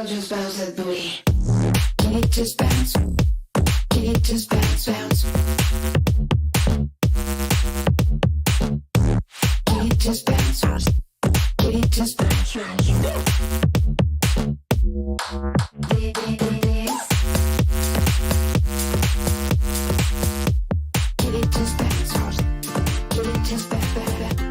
girl, just bounce that booty. Can it just bounce? Can it just bounce, bounce? Can it just bounce? Can it just bounce, bounce? This. Can it just bounce? Can it just bounce, bounce?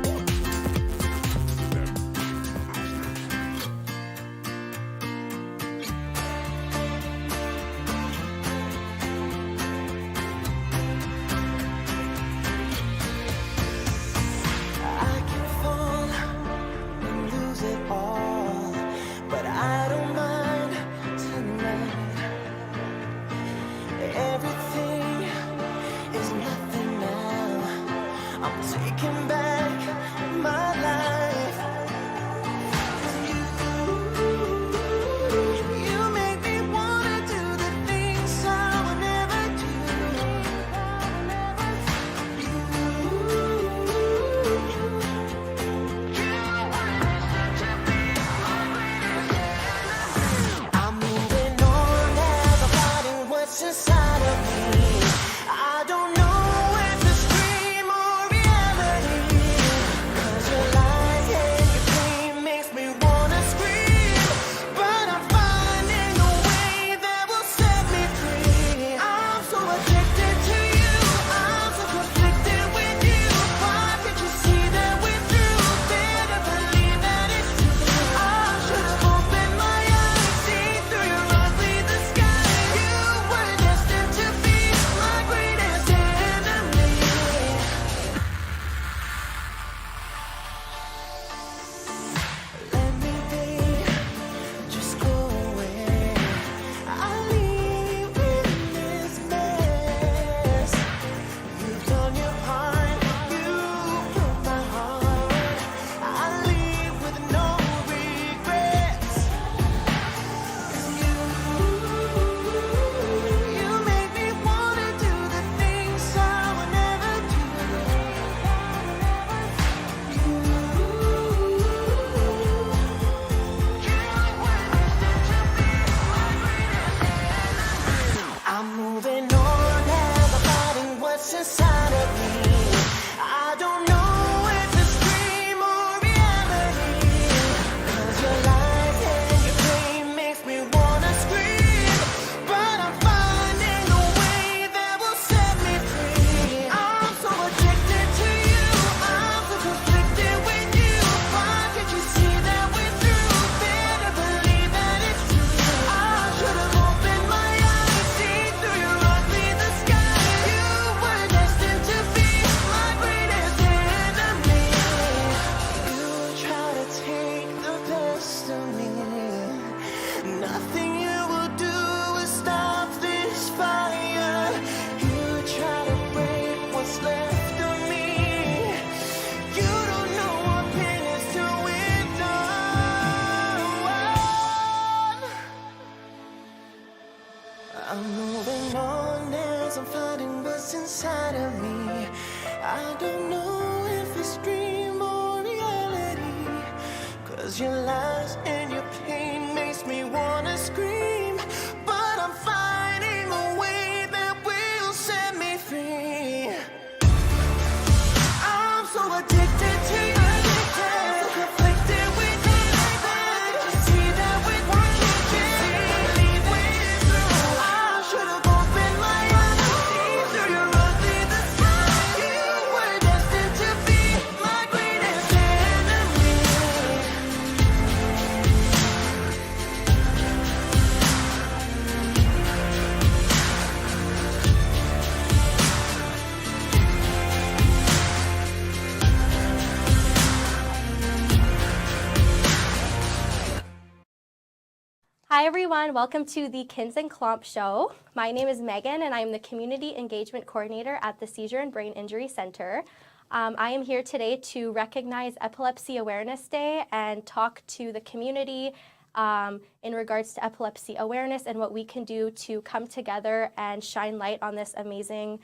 Hi everyone, welcome to the KINZ and KLOMP Show. My name is Megan and I'm the Community Engagement Coordinator at the Seizure and Brain Injury Centre. I am here today to recognize Epilepsy Awareness Day and talk to the community in regards to epilepsy awareness and what we can do to come together and shine light on this amazing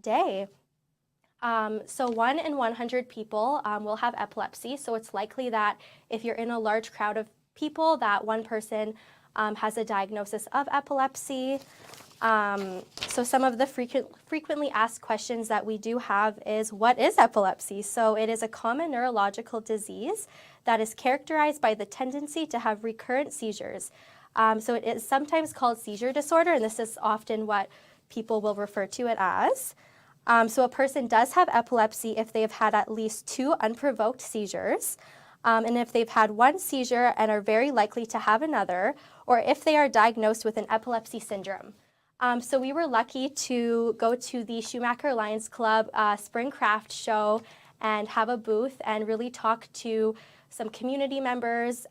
day. So 1 in 100 people will have epilepsy, so it's likely that if you're in a large crowd of people that one person has a diagnosis of epilepsy. So some of the frequently asked questions that we do have is, what is epilepsy? So it is a common neurological disease that is characterized by the tendency to have recurrent seizures. So it is sometimes called seizure disorder, and this is often what people will refer to it as. So a person does have epilepsy if they've had at least 2 unprovoked seizures, and if they've had 1 seizure and are very likely to have another, or if they are diagnosed with an epilepsy syndrome. So we were lucky to go to the Schumacher Lions Club Spring Craft Show and have a booth and really talk to some community members.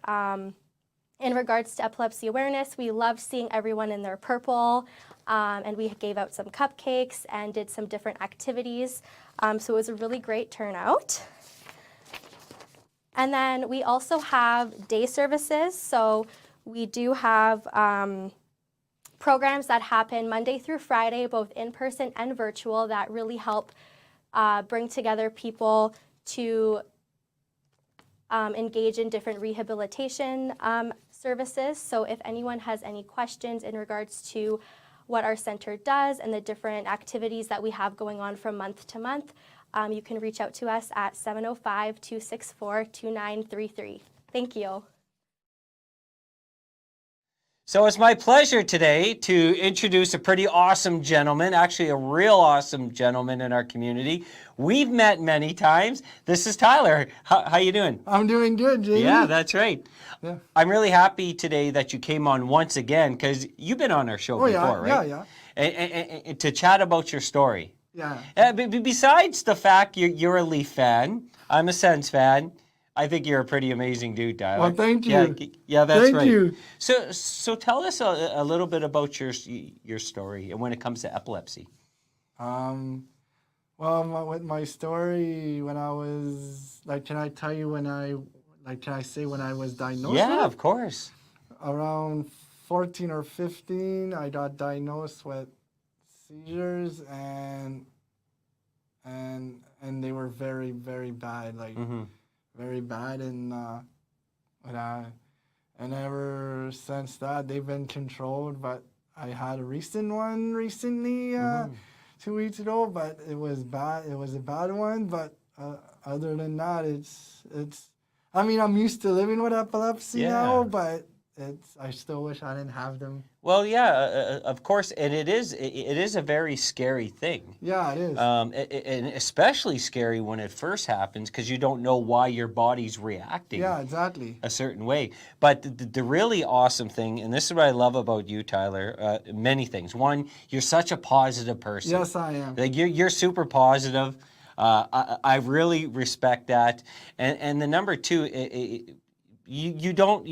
In regards to epilepsy awareness, we loved seeing everyone in their purple, and we gave out some cupcakes and did some different activities. So it was a really great turnout. And then we also have day services. So we do have programs that happen Monday through Friday, both in person and virtual, that really help bring together people to engage in different rehabilitation services. So if anyone has any questions in regards to what our center does and the different activities that we have going on from month to month, you can reach out to us at 705-264-2933. Thank you. So it's my pleasure today to introduce a pretty awesome gentleman, actually a real awesome gentleman in our community. We've met many times. This is Tyler. How you doing? I'm doing good, Jamie. Yeah, that's right. Yeah. I'm really happy today that you came on once again, because you've been on our show before, right? Yeah. And to chat about your story. Yeah. Besides the fact you're a Leaf fan, I'm a Sens fan. I think you're a pretty amazing dude, Tyler. Well, thank you. Yeah, that's right. Thank you. So tell us a little bit about your story and when it comes to epilepsy. Well, with my story, when I was can I tell you when I say when I was diagnosed? Yeah, with it? of course. Around 14 or 15, I got diagnosed with seizures, and they were very, very bad. Very bad, and ever since that they've been controlled. But I had a recent one recently, 2 weeks ago, but it was bad. It was a bad one, but other than that, it's. I mean, I'm used to living with epilepsy now, but I still wish I didn't have them. Well, yeah, of course, and it is a very scary thing. Yeah, it is. And especially scary when it first happens, because you don't know why your body's reacting. Yeah, exactly. A certain way. But the really awesome thing, and this is what I love about you, Tyler, many things. One, you're such a positive person. Yes, I am. Like you're super positive. I really respect that. And the number 2, you don't,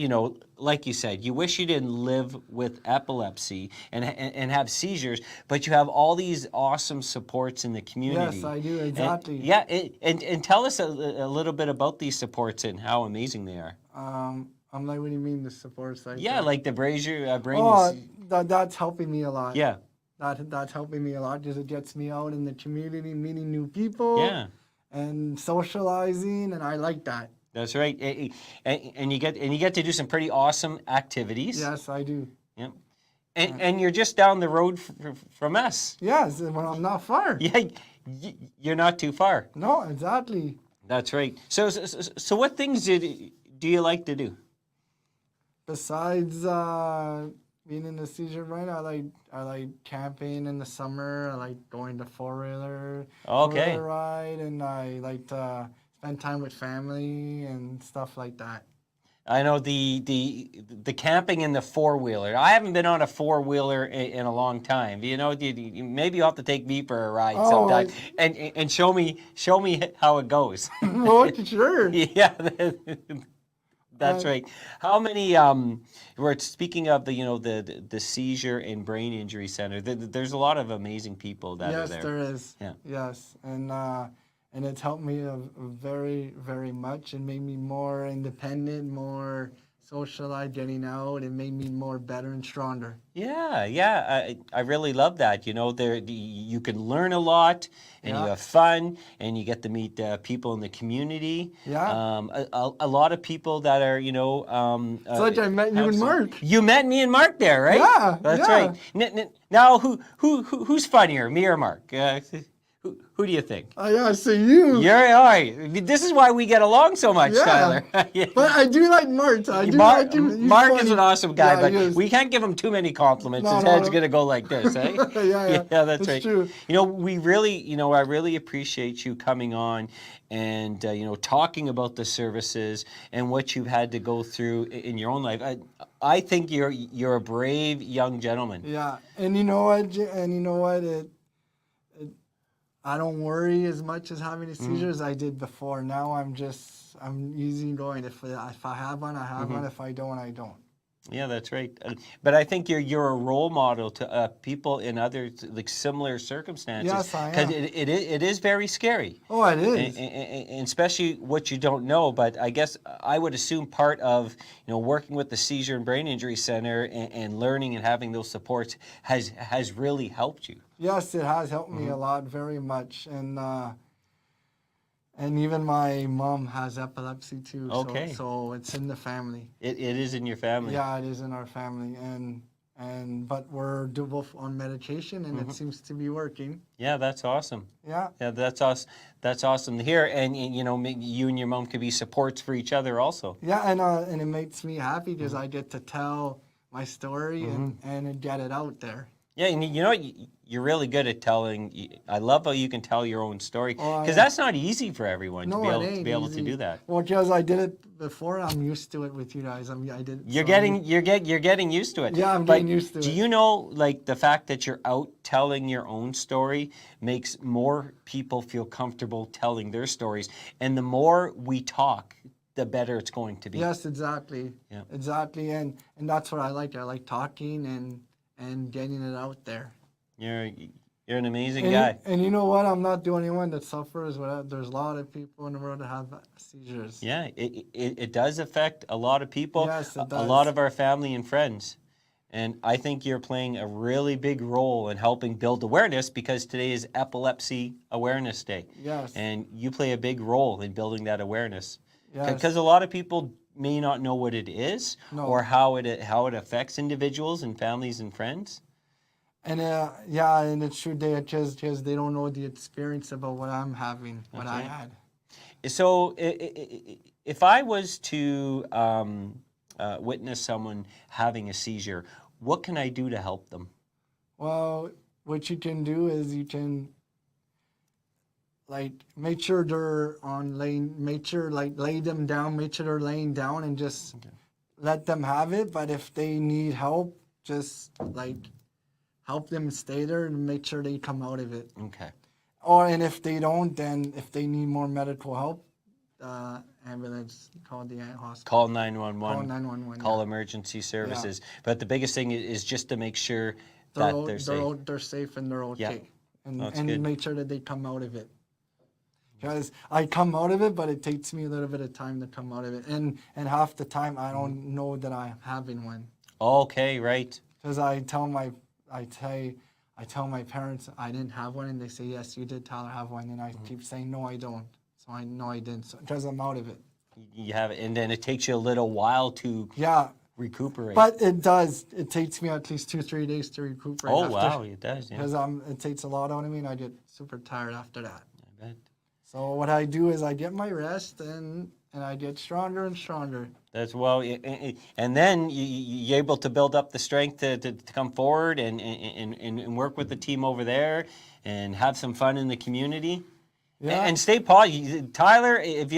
like you said, you wish you didn't live with epilepsy and have seizures, but you have all these awesome supports in the community. Yes, I do, exactly. And tell us a little bit about these supports and how amazing they are. I'm like, what do you mean the supports? Like the Brazier Brain. That's helping me a lot. Yeah. That's helping me a lot because it gets me out in the community, meeting new people. Yeah. And socializing, and I like that. That's right, and you get to do some pretty awesome activities. Yes, I do. Yeah, and you're just down the road from us. Yes, well, I'm not far. Yeah, you're not too far. No, exactly. That's right. So what things do you like to do? Besides being in the seizure brain, I like camping in the summer. I like going to four-wheeler ride, and I like to spend time with family and stuff like that. I know the camping in the four-wheeler. I haven't been on a four-wheeler in a long time. Maybe you'll have to take me for a ride sometime and show me how it goes. Oh, sure. Yeah, that's right. How many? We're speaking of the Seizure and Brain Injury Centre. There's a lot of amazing people that are there. Yes, there is. Yeah. Yes, and it's helped me very, very much and made me more independent, more socialized, getting out. It made me more better and stronger. Yeah, yeah, I really love that. You know, you can learn a lot, and you Yeah. have fun, and you get to meet people in the community. Yeah. A lot of people that are, It's like I met you and Mark. You met me and Mark there, right? Yeah, That's yeah. right. Now, who's funnier, me or Mark? Who do you think? Yeah, so you. You're all right. This is why we get along so much, Yeah. Tyler. Yeah. But I do like Mark. I do Mark, like him. He's Mark funny. is an awesome guy, Yeah, he but is. we can't give him too many compliments. No, His no, head's no. gonna go like this, eh? Yeah, Yeah, that's it's right. true. You know, I really appreciate you coming on and talking about the services and what you've had to go through in your own life. I think you're a brave young gentleman. Yeah, and you know what? I don't worry as much as having a seizure as I did before. Now I'm easy going. If I have one, I have one. If I don't, I don't. Yeah, that's right. But I think you're a role model to people in other like similar circumstances. Yes, I am. Because it is very scary. Oh, it is. And especially what you don't know. But I guess I would assume part of working with the Seizure and Brain Injury Centre and learning and having those supports has really helped you. Yes, it has helped me a lot, very much, and even my mom has epilepsy too. Okay. So it's in the family. It is in your family. Yeah, it is in our family, but we're both on medication, and it seems to be working. Yeah, that's awesome. Yeah. Yeah, that's awesome to hear. And you and your mom could be supports for each other also. Yeah, and it makes me happy because I get to tell my story and get it out there. Yeah, and you know what? You're really good at telling. I love how you can tell your own story Oh, because that's not easy for everyone No, to it ain't be able easy. to do that. Well, because I did it before, I'm used to it with you guys. I did. You're so you're getting used to it. Yeah, I'm But getting used to it. Do you know, like the fact that you're out telling your own story makes more people feel comfortable telling their stories, and the more we talk, the better it's going to be. Yes, exactly. Yeah. Exactly, and that's what I like. I like talking and getting it out there. You're an amazing And, guy. and you know what? I'm not the only one that suffers with it. There's a lot of people in the world that have seizures. Yeah, it does affect a lot of people, Yes, it a does. lot of our family and friends. And I think you're playing a really big role in helping build awareness because today is Epilepsy Awareness Day. Yes. And you play a big role in building that awareness. Yes. Because a lot of people may not know what it is No. or how it affects individuals and families and friends. And and it's true. They just they don't know the experience about what I'm having, what I right. had. So if I was to witness someone having a seizure, what can I do to help them? Well, what you can do is you can make sure they're lay them down, make sure they're laying down and just let them have it. But if they need help, just help them stay there and make sure they come out of it. Okay. And if they don't, then if they need more medical help, ambulance, call the hospital. Call 911. Call 911. Call emergency services. But the biggest thing is just to make sure They're that they're safe. They're safe and they're okay. Yeah. That's And good. make sure that they come out of it. Because I come out of it, but it takes me a little bit of time to come out of it. And half the time I don't know that I'm having one. Okay, right. Because I tell my parents I didn't have one, and they say, yes, you did, Tyler, have one. And I keep saying, no, I don't. So I know I didn't, because I'm out of it. You have it, and then it takes you a little while to Yeah, recuperate. but it does. It takes me at least 2-3 days to recuperate. Oh, wow, it does, yeah. Because it takes a lot out of me, and I get super tired after that. I bet. So what I do is I get my rest, and I get stronger and stronger. That's and then you're able to build up the strength to come forward and work with the team over there and have some fun in the community. Yeah. And stay positive. Tyler, if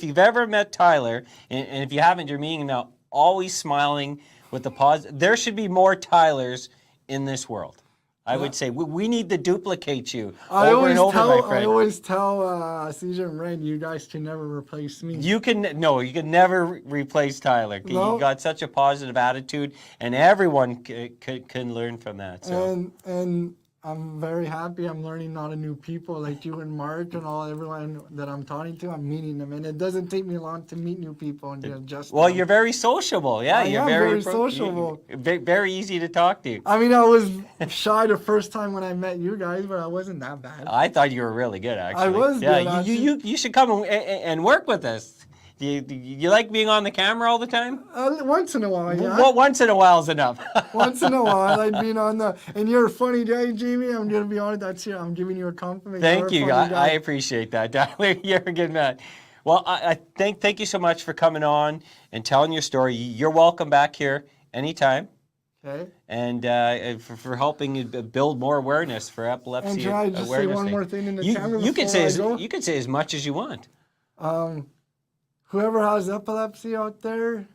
you've ever met Tyler, and if you haven't, you're meeting him now, always smiling with the positive. There should be more Tylers in this world. I would say we need to duplicate you over and over, my friend. I always tell Seizure and Brain, you guys can never replace me. You can never replace Tyler. No. You got such a positive attitude, and everyone can learn from that. So. And I'm very happy. I'm learning a lot of new people like you and Mark and everyone that I'm talking to. I'm meeting them, and it doesn't take me long to meet new people and get adjusted. Well, you're very sociable. Yeah, I you're am very sociable. Very easy to talk to. I mean, I was shy the first time when I met you guys, but I wasn't that bad. I thought you were really good, actually. I was yeah, good, you should come and work with us. You like being on the camera all the time? Once in a while, yeah. Well, once in a while is enough. Once in a while, I like being on the. And you're a funny guy, Jamie. I'm gonna be honest. That's you. I'm giving you a compliment. Thank You're you. a funny guy. I appreciate that, Tyler. You're a good man. Well, I thank you so much for coming on and telling your story. You're welcome back here anytime. Okay. And for helping you build more awareness for epilepsy And can I just say awareness one day. more thing in the camera You can before I go? you can say as much as you want. Whoever has epilepsy out there,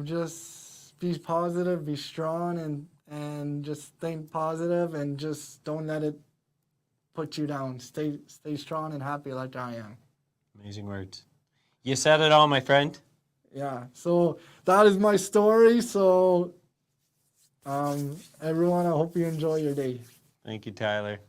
just be positive, be strong, and just think positive, and just don't let it put you down. Stay strong and happy like I am. Amazing words. You said it all, my friend. Yeah. So that is my story. So, everyone, I hope you enjoy your day. Thank you, Tyler.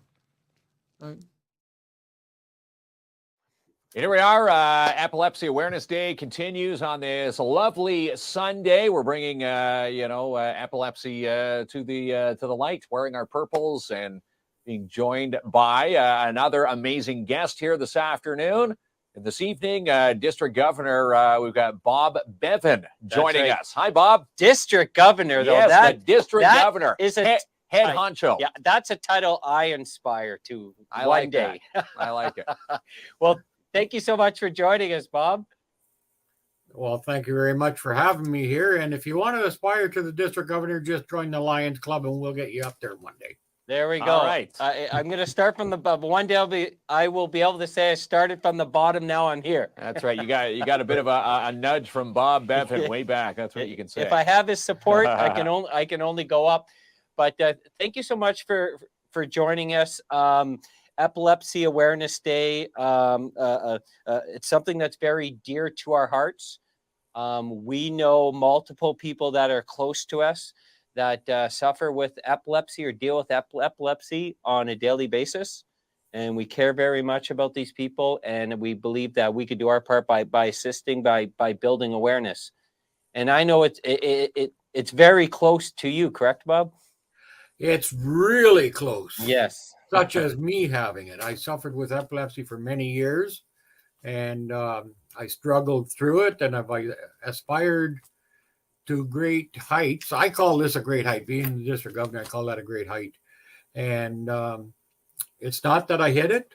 Here we are. Epilepsy Awareness Day continues on this lovely Sunday. We're bringing, epilepsy to the light, wearing our purples and being joined by another amazing guest here this afternoon. And this evening, District Governor, we've got Bob Bevan joining us. Hi, Bob. District Governor, though. Yes, the District that Governor. is a head honcho. Yeah, that's a title I aspire to I one like day. that. I like it. Well, thank you so much for joining us, Bob. Well, thank you very much for having me here. And if you want to aspire to the district governor, just join the Lions Club and we'll get you up there one day. There we go. All right. I'm going to start from the bottom. One day I will be able to say I started from the bottom. Now I'm here. That's right. You got a bit of a nudge from Bob Bevan way back. That's what you can say. If I have his support, I can only go up. But thank you so much for joining us. Epilepsy Awareness Day. It's something that's very dear to our hearts. We know multiple people that are close to us that suffer with epilepsy or deal with epilepsy on a daily basis. And we care very much about these people. And we believe that we could do our part by assisting, by building awareness. And I know it's very close to you, correct, Bob? It's really close. Yes. Such as me having it. I suffered with epilepsy for many years, and I struggled through it, and I've aspired to great heights. I call this a great height. Being the district governor, I call that a great height. And it's not that I hit it.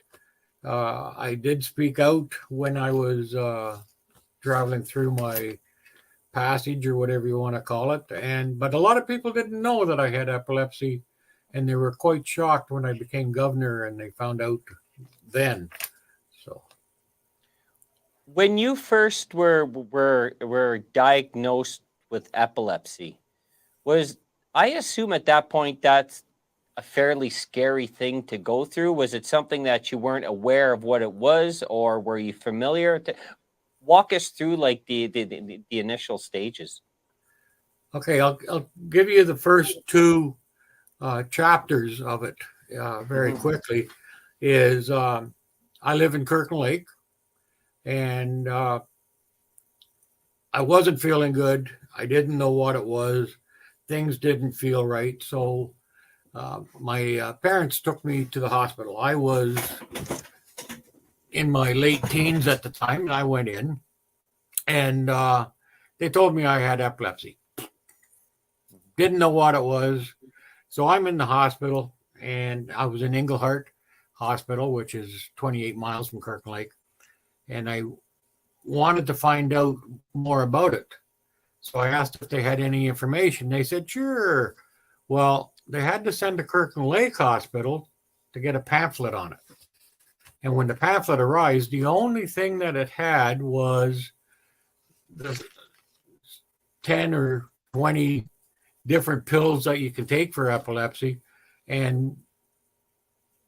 I did speak out when I was traveling through my passage or whatever you want to call it. But a lot of people didn't know that I had epilepsy, and they were quite shocked when I became governor and they found out then. So when you first were diagnosed with epilepsy, I assume at that point that's a fairly scary thing to go through? Was it something that you weren't aware of what it was, or were you familiar? Walk us through like the initial stages. okay, I'll give you the first two chapters of it very quickly. Is I live in Kirkland Lake, and I wasn't feeling good. I didn't know what it was. Things didn't feel right. So my parents took me to the hospital. I was in my late teens at the time, and I went in, and they told me I had epilepsy. Didn't know what it was. So I'm in the hospital, and I was in Englehart Hospital, which is 28 miles from Kirkland Lake, and I wanted to find out more about it. So I asked if they had any information. They said, sure. Well, they had to send to Kirkland Lake Hospital to get a pamphlet on it. And when the pamphlet arrived, the only thing that it had was the 10 or 20 different pills that you can take for epilepsy and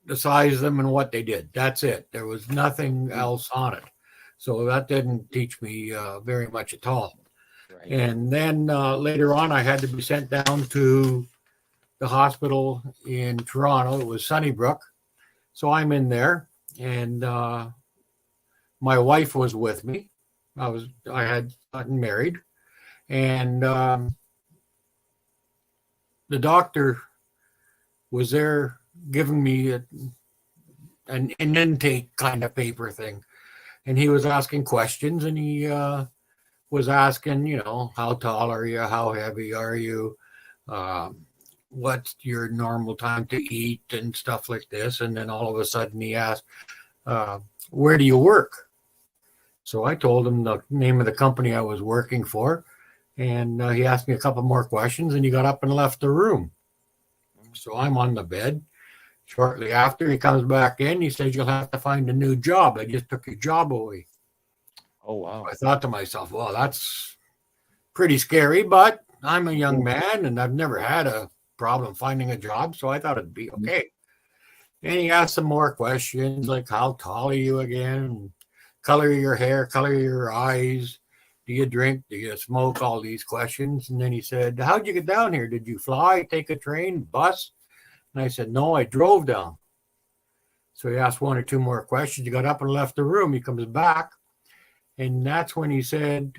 the size of them and what they did. That's it. There was nothing else on it. So that didn't teach me very much at all. Right. And then later on, I had to be sent down to the hospital in Toronto. It was Sunnybrook. So I'm in there, and my wife was with me. I had gotten married, and the doctor was there giving me an intake kind of paper thing, and he was asking questions, and he was asking, how tall are you, how heavy are you, what's your normal time to eat and stuff like this. And then all of a sudden he asked, where do you work? So I told him the name of the company I was working for, and he asked me a couple more questions, and he got up and left the room. So I'm on the bed. Shortly after, he comes back in. He says, you'll have to find a new job. I just took your job away. Oh, wow. I thought to myself, well, that's pretty scary, but I'm a young man and I've never had a problem finding a job, so I thought it'd be okay. And he asked some more questions, like how tall are you again, color of your hair, color of your eyes, do you drink, do you smoke, all these questions. And then he said, how'd you get down here? Did you fly, take a train, bus? And I said, no, I drove down. So he asked one or two more questions. He got up and left the room. He comes back, and that's when he said,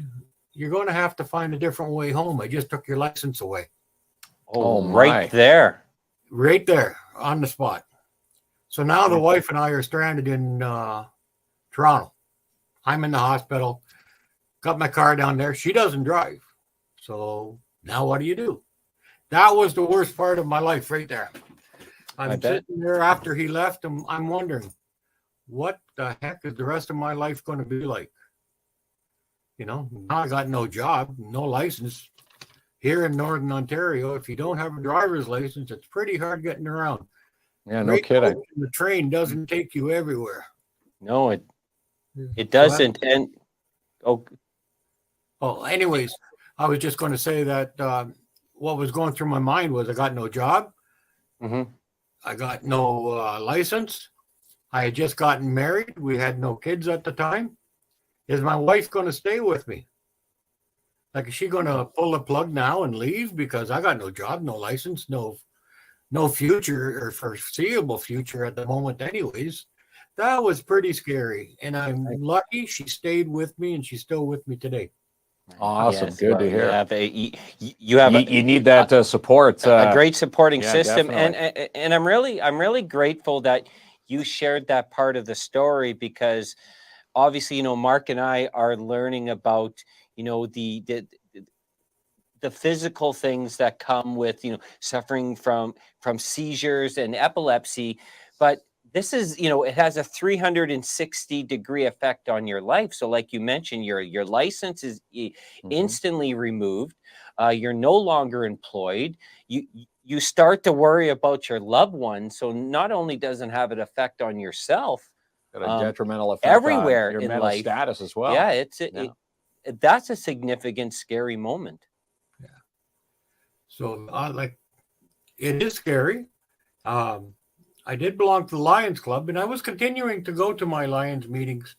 you're going to have to find a different way home. I just took your license away. Oh, my. right there. Right there on the spot. So now the wife and I are stranded in Toronto. I'm in the hospital. Got my car down there. She doesn't drive. So now what do you do? That was the worst part of my life right there. I'm sitting there after he left, and I'm wondering, what the heck is the rest of my life going to be like? Now I got no job, no license. Here in Northern Ontario, if you don't have a driver's license, it's pretty hard getting around. Yeah, no kidding. The train doesn't take you everywhere. No, it doesn't. And anyways, I was just going to say that what was going through my mind was I got no job. Mm-hmm. I got no license. I had just gotten married. We had no kids at the time. Is my wife going to stay with me? Like, is she going to pull the plug now and leave because I got no job, no license, no future or foreseeable future at the moment anyways? That was pretty scary. And I'm lucky she stayed with me, and she's still with me today. Awesome. Yes, Good to hear. You need that support. A great supporting system. Definitely. And I'm really grateful that you shared that part of the story, because obviously, Mark and I are learning about, the physical things that come with, suffering from seizures and epilepsy. But this is, it has a 360-degree effect on your life. So like you mentioned, your license is instantly removed. You're no longer employed. You start to worry about your loved ones. So not only does it have an effect on yourself, got a detrimental effect everywhere on your in mental life. status as well. Yeah, that's a significant, scary moment. Yeah. So it is scary. I did belong to the Lions Club, and I was continuing to go to my Lions meetings.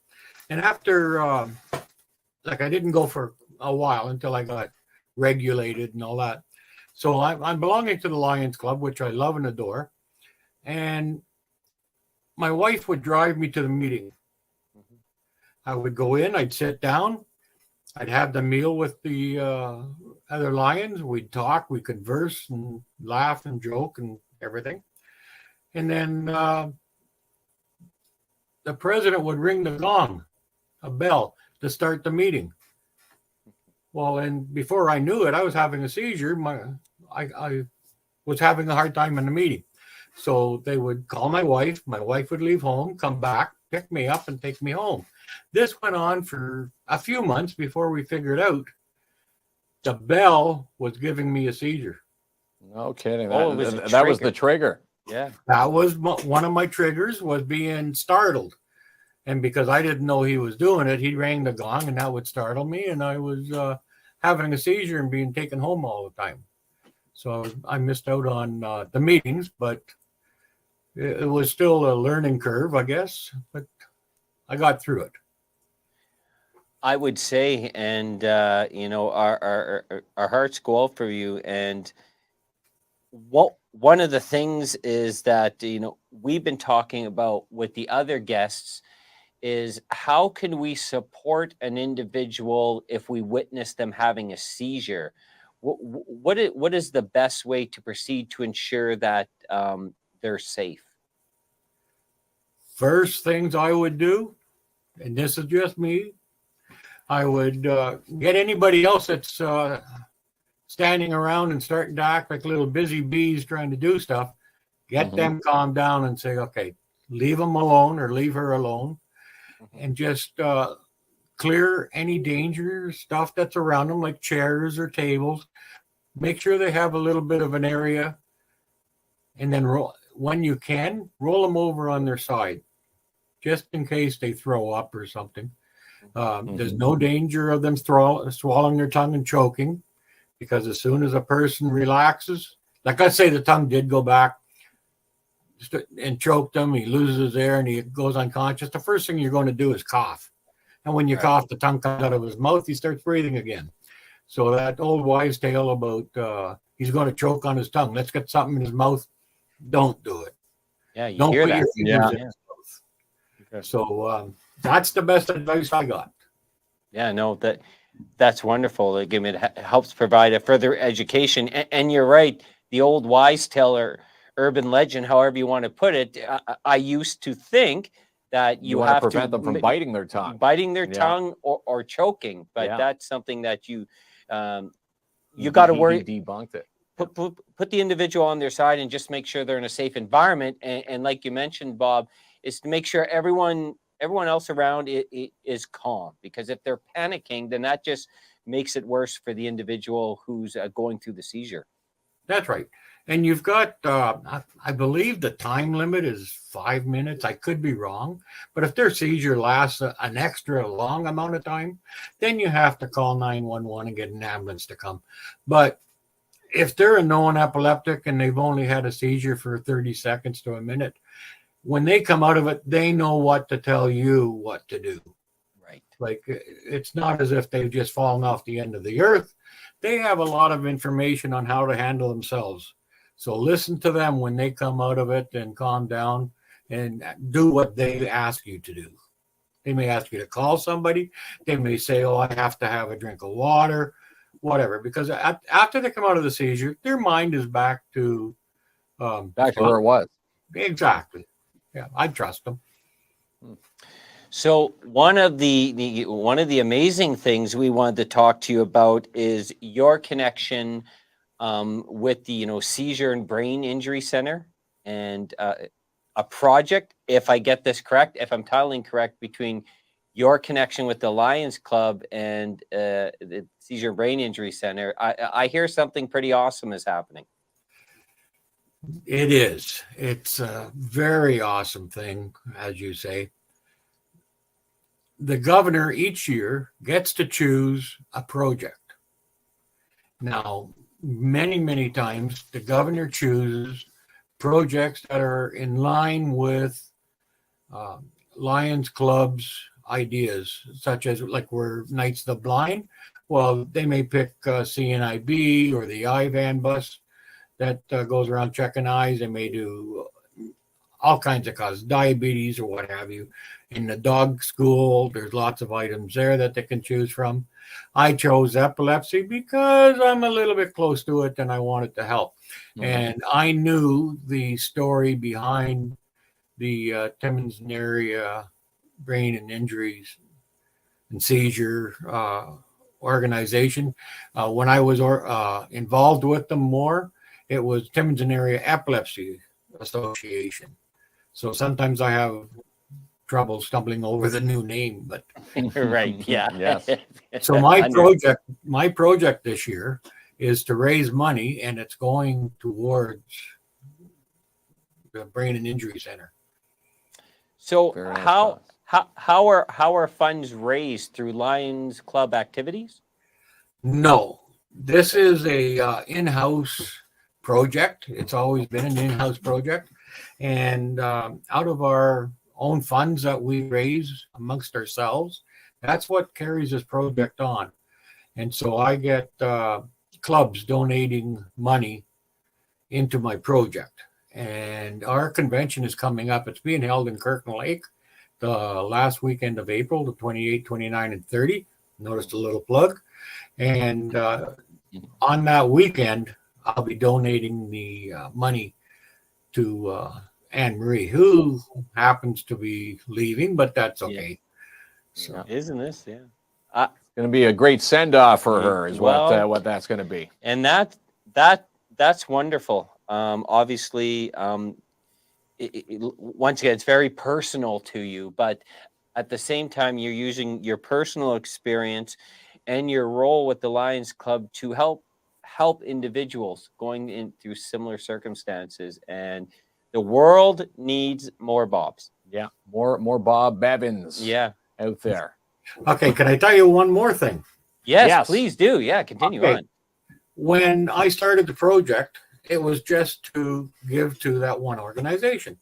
And after, I didn't go for a while until I got regulated and all that. So I'm belonging to the Lions Club, which I love and adore. And my wife would drive me to the meeting. I would go in, I'd sit down, I'd have the meal with the other Lions. We'd talk, we'd converse and laugh and joke and everything. And then the president would ring the gong, a bell, to start the meeting. Well, and before I knew it, I was having a seizure. I was having a hard time in the meeting. So they would call my wife. My wife would leave home, come back, pick me up, and take me home. This went on for a few months before we figured out the bell was giving me a seizure. No kidding. That was the trigger. Yeah. That was one of my triggers, was being startled. And because I didn't know he was doing it, he rang the gong, and that would startle me. And I was having a seizure and being taken home all the time. So I missed out on the meetings, but it was still a learning curve, I guess. But I got through it. I would say, and our hearts go out for you. And one of the things is that, you know, we've been talking about with the other guests is how can we support an individual if we witness them having a seizure? What is the best way to proceed to ensure that they're safe? First things I would do, and this is just me, I would get anybody else that's standing around and starting to act like little busy bees trying to do stuff, get them calmed down and say, okay, leave them alone or leave her alone, and just clear any danger stuff that's around them, like chairs or tables. Make sure they have a little bit of an area, and then when you can, roll them over on their side, just in case they throw up or something. There's no danger of them swallowing their tongue and choking, because as soon as a person relaxes, like I say, the tongue did go back and choked him, he loses his air and he goes unconscious. The first thing you're going to do is cough. And when you cough, the tongue comes out of his mouth, he starts breathing again. So that old wives' tale about he's going to choke on his tongue, let's get something in his mouth, don't do it. Yeah, you Don't hear put that. your fingers in his mouth. Okay. So that's the best advice I got. Yeah, no, that's wonderful. Again, it helps provide a further education. And you're right, the old wise tale or urban legend, however you want to put it, I used to think that you want have to prevent them from biting their tongue. Biting their tongue or choking. But that's something that you got to worry. He debunked it. Put the individual on their side and just make sure they're in a safe environment. And like you mentioned, Bob, is to make sure everyone else around it is calm, because if they're panicking, then that just makes it worse for the individual who's going through the seizure. That's right. And you've got, I believe the time limit is 5 minutes. I could be wrong. But if their seizure lasts an extra long amount of time, then you have to call 911 and get an ambulance to come. But if they're a known epileptic and they've only had a seizure for 30 seconds to a minute, when they come out of it, they know what to tell you what to do. Right. Like, it's not as if they've just fallen off the end of the earth. They have a lot of information on how to handle themselves. So listen to them when they come out of it and calm down and do what they ask you to do. They may ask you to call somebody. They may say, oh, I have to have a drink of water, whatever. Because after they come out of the seizure, their mind is back to back to where it was. Exactly. Yeah, I trust them. So one of the amazing things we wanted to talk to you about is your connection with the Seizure and Brain Injury Centre, and a project, if I get this correct, if I'm titling correct, between your connection with the Lions Club and the Seizure Brain Injury Centre. I hear something pretty awesome is happening. It is. It's a very awesome thing, as you say. The governor each year gets to choose a project. Now, many times the governor chooses projects that are in line with Lions Club's ideas, such as like we're Knights of the Blind. Well, they may pick CNIB or the IVAN bus that goes around checking eyes. They may do all kinds of causes, diabetes or what have you. In the dog school, there's lots of items there that they can choose from. I chose epilepsy because I'm a little bit close to it and I wanted to help. Mm-hmm. And I knew the story behind the Timmins area brain and injuries and seizure organization. When I was involved with them more, it was Timmins Area Epilepsy Association. So sometimes I have trouble stumbling over the new name, but right, yeah. Yes. So my project this year is to raise money, and it's going towards the Brain and Injury Center. So Very nice how are funds raised through Lions Club activities? No, this is a in-house project. It's always been an in-house project, and out of our own funds that we raise amongst ourselves, that's what carries this project on. And so I get clubs donating money into my project. And our convention is coming up. It's being held in Kirkland Lake the last weekend of April, the 28, 29, and 30. Noticed a little plug. And on that weekend, I'll be donating the money to Anne Marie, who happens to be leaving, but that's okay. So, Isn't this? Yeah. Going to be a great send off for her, is Well, what that's going to be. And that's wonderful. Obviously, once again, it's very personal to you, but at the same time, you're using your personal experience and your role with the Lions Club to help individuals going in through similar circumstances. And the world needs more Bobs. Yeah, more Bob Bevins. Yeah. Out there. okay, can I tell you one more thing? Yes, please do. Yeah, continue on. When I started the project, it was just to give to that one organization.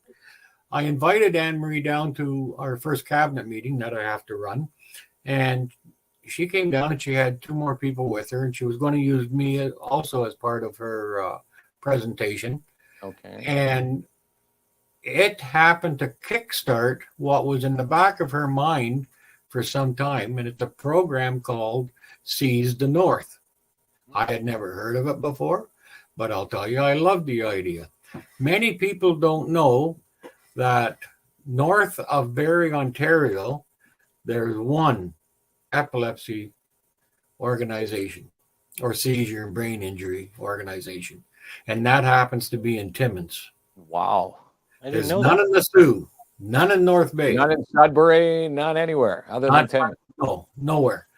I invited Anne Marie down to our first cabinet meeting that I have to run, and she came down and she had 2 more people with her, and she was going to use me also as part of her presentation. Okay. And it happened to kickstart what was in the back of her mind for some time, and it's a program called Seize the North. I had never heard of it before, but I'll tell you, I love the idea. Many people don't know that north of Barrie, Ontario, there's one epilepsy organization or seizure and brain injury organization, and that happens to be in Timmins. Wow. I didn't There's know none that. in the Sioux, none in North Bay. Not in Sudbury, not anywhere other than Timmins. No, nowhere.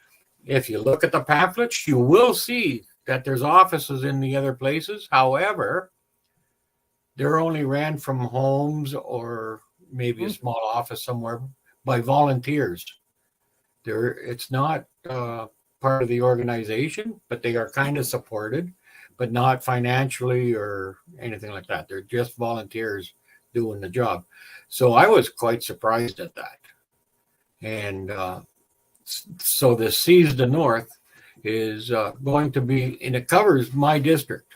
If you look at the pamphlets, you will see that there's offices in the other places. However, they're only ran from homes or maybe a small office somewhere by volunteers. It's not part of the organization, but they are kind of supported, but not financially or anything like that. They're just volunteers doing the job. So I was quite surprised at that. And so the Seize the North is going to be, and it covers my district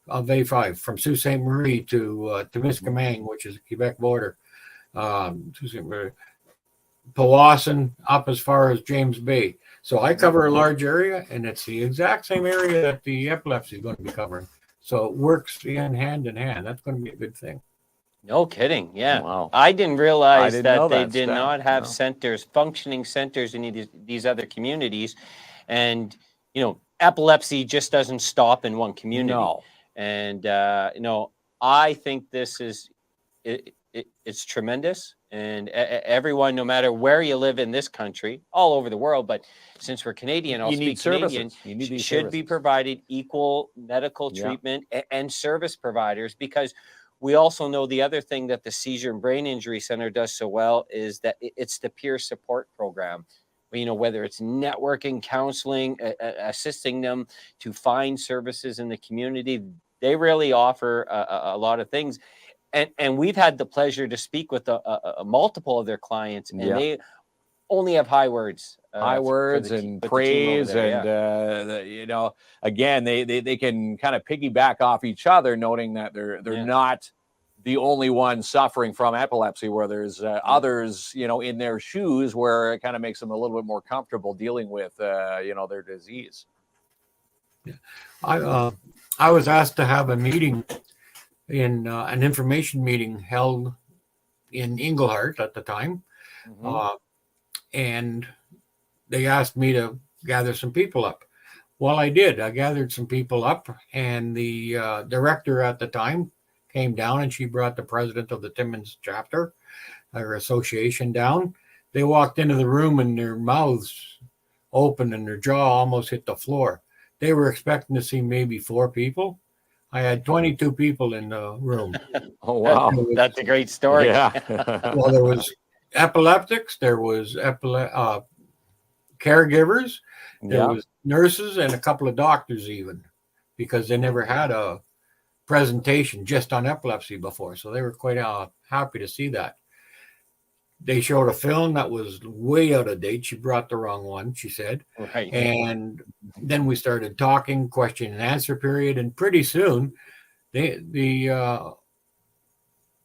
of A5 from Sault Ste. Marie to Temiskaming, which is the Quebec border, Powassan up as far as James Bay. So I cover a large area, and it's the exact same area that the epilepsy is going to be covering. So it works hand in hand. That's going to be a good thing. No kidding. Yeah. Wow. I didn't realize I didn't know that they that did stuff. not have No. centers, functioning centers in these other communities. And, epilepsy just doesn't stop in one community. No. And, I think this is, it's tremendous. And everyone, no matter where you live in this country, all over the world, but since we're Canadian, I'll You need speak Canadian, services. You need these should be services. provided equal medical Yeah. treatment and service providers, because we also know the other thing that the Seizure and Brain Injury Centre does so well is that it's the peer support program. Whether it's networking, counseling, assisting them to find services in the community, they really offer a lot of things. And we've had the pleasure to speak with multiple of their clients, and they only have high words. High words and praise, and again, they can kind of piggyback off each other, noting that they're not the only ones suffering from epilepsy, where there's others, in their shoes, where it kind of makes them a little bit more comfortable dealing with, their disease. Yeah. I was asked to have a meeting in an information meeting held in Englehart at the time. And they asked me to gather some people up. Well, I did. I gathered some people up, and the director at the time came down, and she brought the president of the Timmins chapter, our association, down. They walked into the room, and their mouths open and their jaw almost hit the floor. They were expecting to see maybe 4 people. I had 22 people in the room. Oh, wow. That's a great story. Yeah. Well, there was epileptics, there was caregivers, there was nurses, and a couple of doctors even, because they never had a presentation just on epilepsy before. So they were quite happy to see that. They showed a film that was way out of date. She brought the wrong one, she said. And then we started talking, question and answer period. And pretty soon The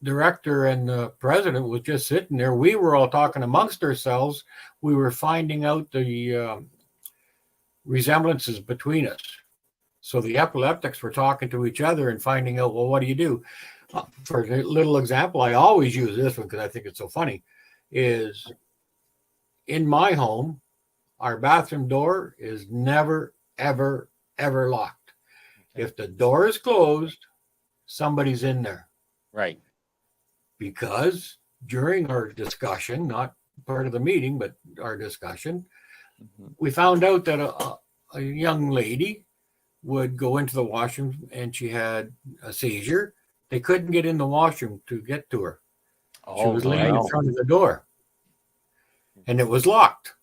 director and the president was just sitting there. We were all talking amongst ourselves. We were finding out the resemblances between us. So the epileptics were talking to each other and finding out, well, what do you do? For a little example, I always use this one because I think it's so funny, is in my home, our bathroom door is never, ever, ever locked. Okay. If the door is closed, somebody's in there. Right. Because during our discussion, not part of the meeting, but our discussion, we found out that a young lady would go into the washroom and she had a seizure. They couldn't get in the washroom to get to her. She was laying in front of the door and it was locked.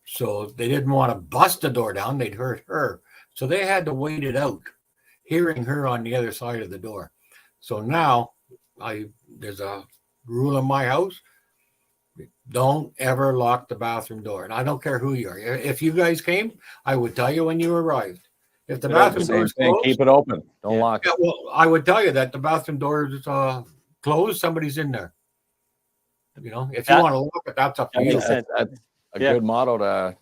So they didn't want to bust the door down. They'd hurt her. So they had to wait it out, hearing her on the other side of the door. So now there's a rule in my house. Don't ever lock the bathroom door. And I don't care who you are. If you guys came, I would tell you when you arrived. If the bathroom door is closed, keep it open. Don't lock it. Well, I would tell you that the bathroom door is closed. Somebody's in there. You know, if you want to lock it, that's up to you. That's a good motto to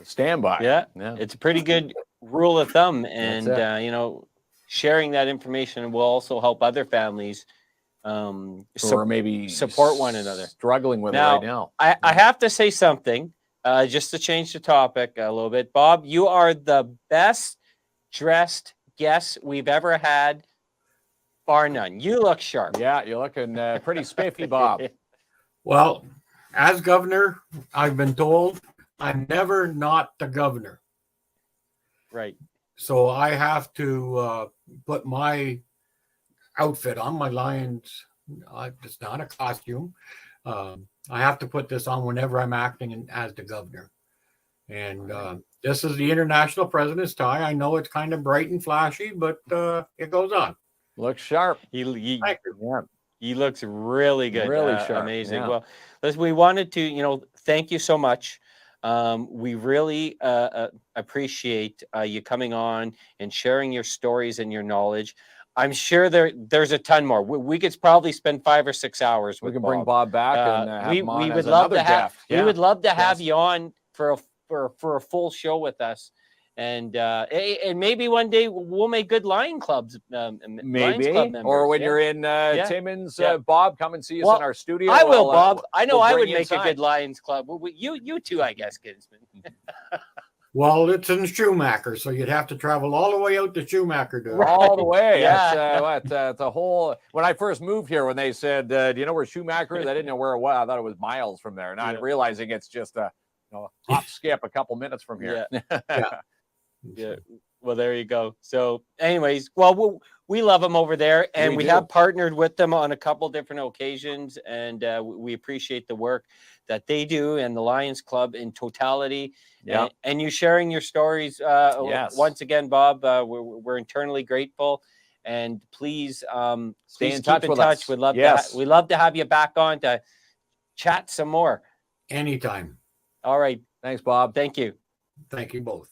stand by. Yeah, it's a pretty good rule of thumb. And, you know, sharing that information will also help other families or maybe support one another. Struggling with it right now. I have to say something, just to change the topic a little bit. Bob, you are the best dressed guest we've ever had, bar none. You look sharp. Yeah, you're looking pretty spiffy, Bob. Well, as governor, I've been told I'm never not the governor. Right. So I have to put my outfit on, my Lions. It's not a costume. I have to put this on whenever I'm acting as the governor. And this is the international president's tie. I know it's kind of bright and flashy, but it goes on. Looks sharp. He looks really good. Really sharp. Amazing. Yeah. Well, listen, we wanted to, you know, thank you so much. We really appreciate you coming on and sharing your stories and your knowledge. I'm sure there's a ton more. We could probably spend 5 or 6 hours with Bob. Bring Bob back and have him on we as would love to have. Yeah. We would love to have you on for a full show with us. And maybe one day we'll make good Lion Clubs. Maybe, Club or when you're in Timmins, Bob, come and see us in our studio. I will, Bob. I know I would make inside. a good Lions Club. You too, I guess, Kinsman. Well, it's in Schumacher, so you'd have to travel all the way out to Schumacher to all the way. Yeah. That's the whole. When I first moved here, when they said, "Do you know where Schumacher is?" I didn't know where it was. I thought it was miles from there. Now I'm realizing it's just a hop skip a couple minutes from here. Yeah. Well, there you go. So, anyways, we love them over there, and we have partnered with them on a couple different occasions, and we appreciate the work that they do and the Lions Club in totality. Yeah. And you sharing your stories. Once again, Bob, we're eternally grateful, and please stay in touch with us. We'd love to have you back on to chat some more. Anytime. All right. Thanks, Bob. Thank you. Thank you both.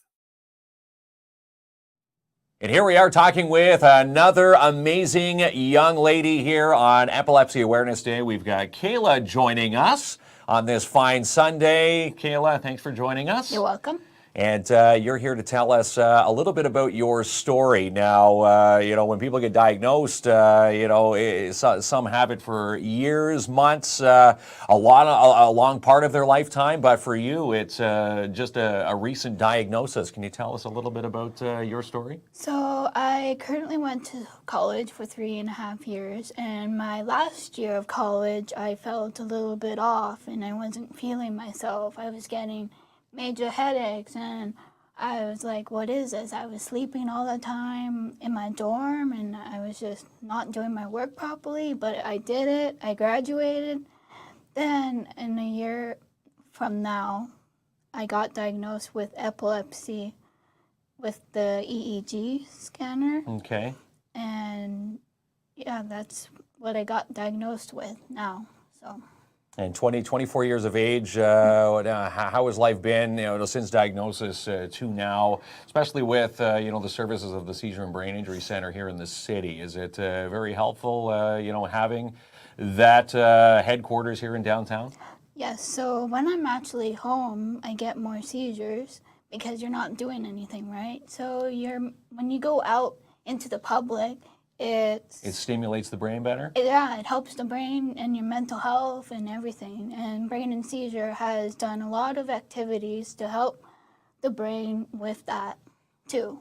And here we are talking with another amazing young lady here on Epilepsy Awareness Day. We've got Kayla joining us on this fine Sunday. Kayla, thanks for joining us. You're welcome. And you're here to tell us a little bit about your story. Now, when people get diagnosed, some have it for years, months, a long part of their lifetime. But for you, it's just a recent diagnosis. Can you tell us a little bit about your story? So I currently went to college for 3.5 years. And my last year of college, I felt a little bit off and I wasn't feeling myself. I was getting major headaches and I was like, what is this? I was sleeping all the time in my dorm and I was just not doing my work properly, but I did it. I graduated. Then in a year from now, I got diagnosed with epilepsy with the EEG scanner. Okay. And yeah, that's what I got diagnosed with now. So And 24 years of age, how has life been, since diagnosis to now, especially with, the services of the Seizure and Brain Injury Centre here in the city? Is it very helpful, having that headquarters here in downtown? Yes, so when I'm actually home, I get more seizures because you're not doing anything, right? So when you go out into the public, it stimulates the brain better? Yeah, it helps the brain and your mental health and everything. And Brain and Seizure has done a lot of activities to help the brain with that too.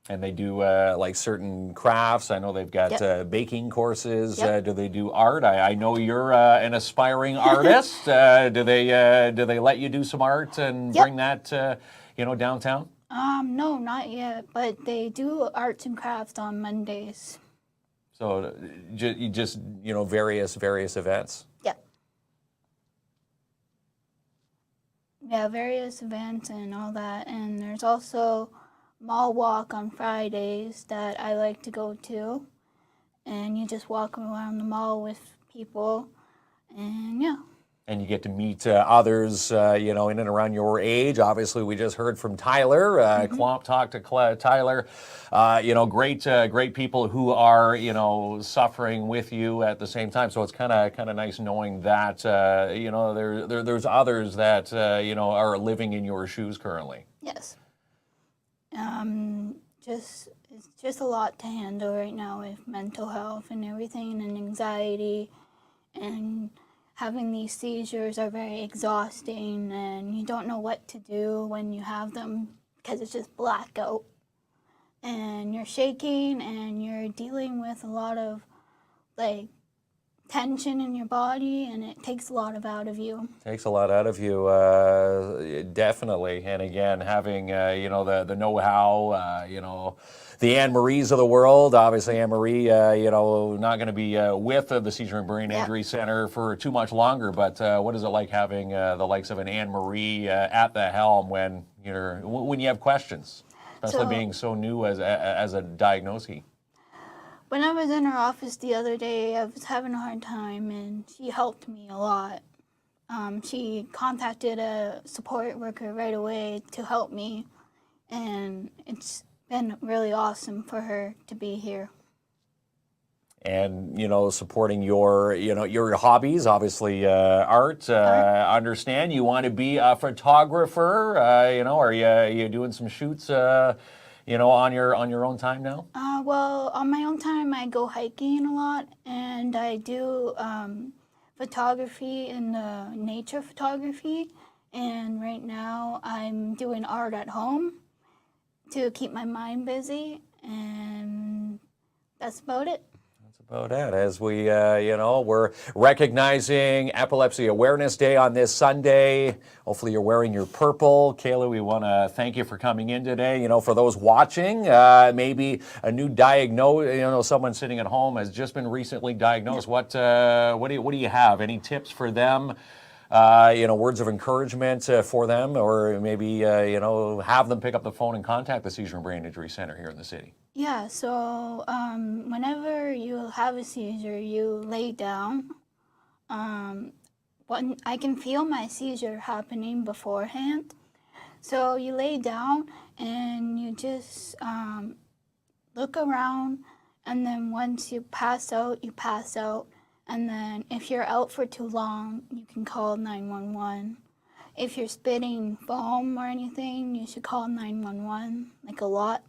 And they do like certain crafts. I know they've got baking courses. Yep. Do they do art? I know you're an aspiring artist. Do they let you do some art and bring that downtown? No, not yet. But they do arts and crafts on Mondays. So just various events. Yep. Yeah, various events and all that. And there's also mall walk on Fridays that I like to go to. And you just walk around the mall with people. And yeah. And you get to meet others, in and around your age. Obviously, we just heard from Tyler. KLOMP talked to Tyler. Great people who are, suffering with you at the same time. So it's kind of nice knowing that, there's others that, are living in your shoes currently. Yes. It's just a lot to handle right now with mental health and everything, and anxiety, and having these seizures are very exhausting, and you don't know what to do when you have them because it's just blackout, and you're shaking, and you're dealing with a lot of tension in your body, and it takes a lot out of you. Takes a lot out of you, definitely. And again, having the know-how, the Anne Maries of the world. Obviously, Anne Marie, not going to be with the Seizure and Brain Injury Centre for too much longer. But what is it like having the likes of an Anne Marie at the helm when you have questions, especially being so new as a diagnosee? When I was in her office the other day, I was having a hard time, and she helped me a lot. She contacted a support worker right away to help me, and it's been really awesome for her to be here. And, supporting your hobbies, obviously art. Understand you want to be a photographer. Are you doing some shoots, on your own time now? Well, on my own time, I go hiking a lot, and I do photography in the nature photography. And right now, I'm doing art at home to keep my mind busy, and that's about it. About it. As we, we're recognizing Epilepsy Awareness Day on this Sunday. Hopefully you're wearing your purple. Kayla, we want to thank you for coming in today. For those watching, maybe a new diagnosis, someone sitting at home has just been recently diagnosed. What do you have? Any tips for them? Words of encouragement for them, or maybe, have them pick up the phone and contact the Seizure and Brain Injury Centre here in the city? Yeah, so whenever you have a seizure, you lay down. When I can feel my seizure happening beforehand. So you lay down and you just look around, and then once you pass out, you pass out. And then if you're out for too long, you can call 911. If you're spitting foam or anything, you should call 911, a lot.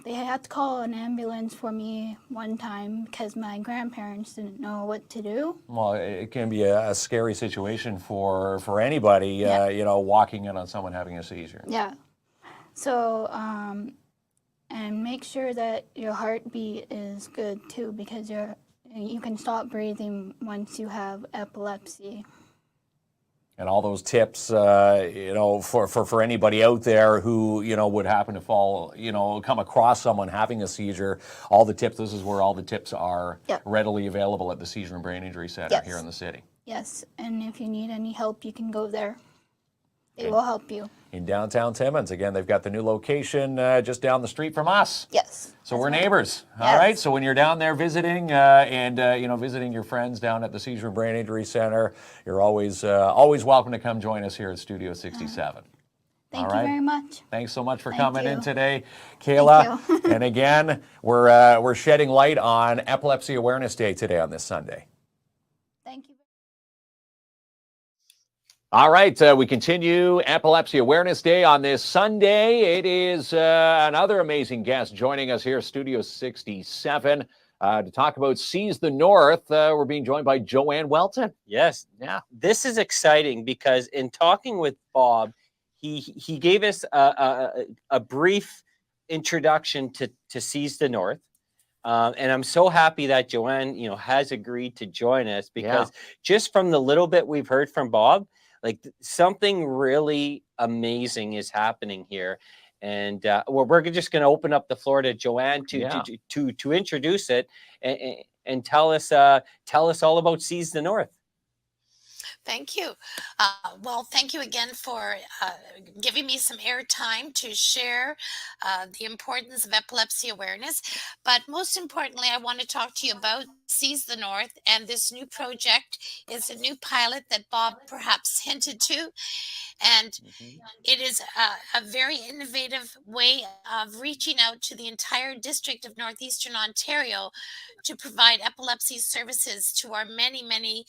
They had to call an ambulance for me one time because my grandparents didn't know what to do. Well, it can be a scary situation for anybody, walking in on someone having a seizure. Yeah. So, and make sure that your heartbeat is good too, because you can stop breathing once you have epilepsy. And all those tips, for anybody out there who, would happen to come across someone having a seizure, all the tips, this is where all the tips are readily available at the Seizure and Brain Injury Centre here in the city. Yes, and if you need any help, you can go there. They will help you. In downtown Timmins. Again, they've got the new location just down the street from us. Yes. So we're neighbors. All Yes. right. So when you're down there visiting and visiting your friends down at the Seizure Brain Injury Center, you're always welcome to come join us here at Studio 67. Thank All you right. very much. Thanks so much for Thank coming in you. today, Kayla. you. And again, we're shedding light on Epilepsy Awareness Day today on this Sunday. Thank you. All right, we continue Epilepsy Awareness Day on this Sunday. It is another amazing guest joining us here, Studio 67, to talk about Seize the North. We're being joined by Joanne Welton. Yes. Yeah. This is exciting because in talking with Bob, he gave us a brief introduction to Seize the North. And I'm so happy that Joanne, has agreed to join us because just from the little bit we've heard from Bob, like something really amazing is happening here. And we're just going to open up the floor to Joanne to introduce it and tell us all about Seize the North. Thank you. Well, thank you again for giving me some airtime to share the importance of epilepsy awareness. But most importantly, I want to talk to you about Seize the North, and this new project is a new pilot that Bob perhaps hinted to. And it is a very innovative way of reaching out to the entire district of Northeastern Ontario to provide epilepsy services to our many, many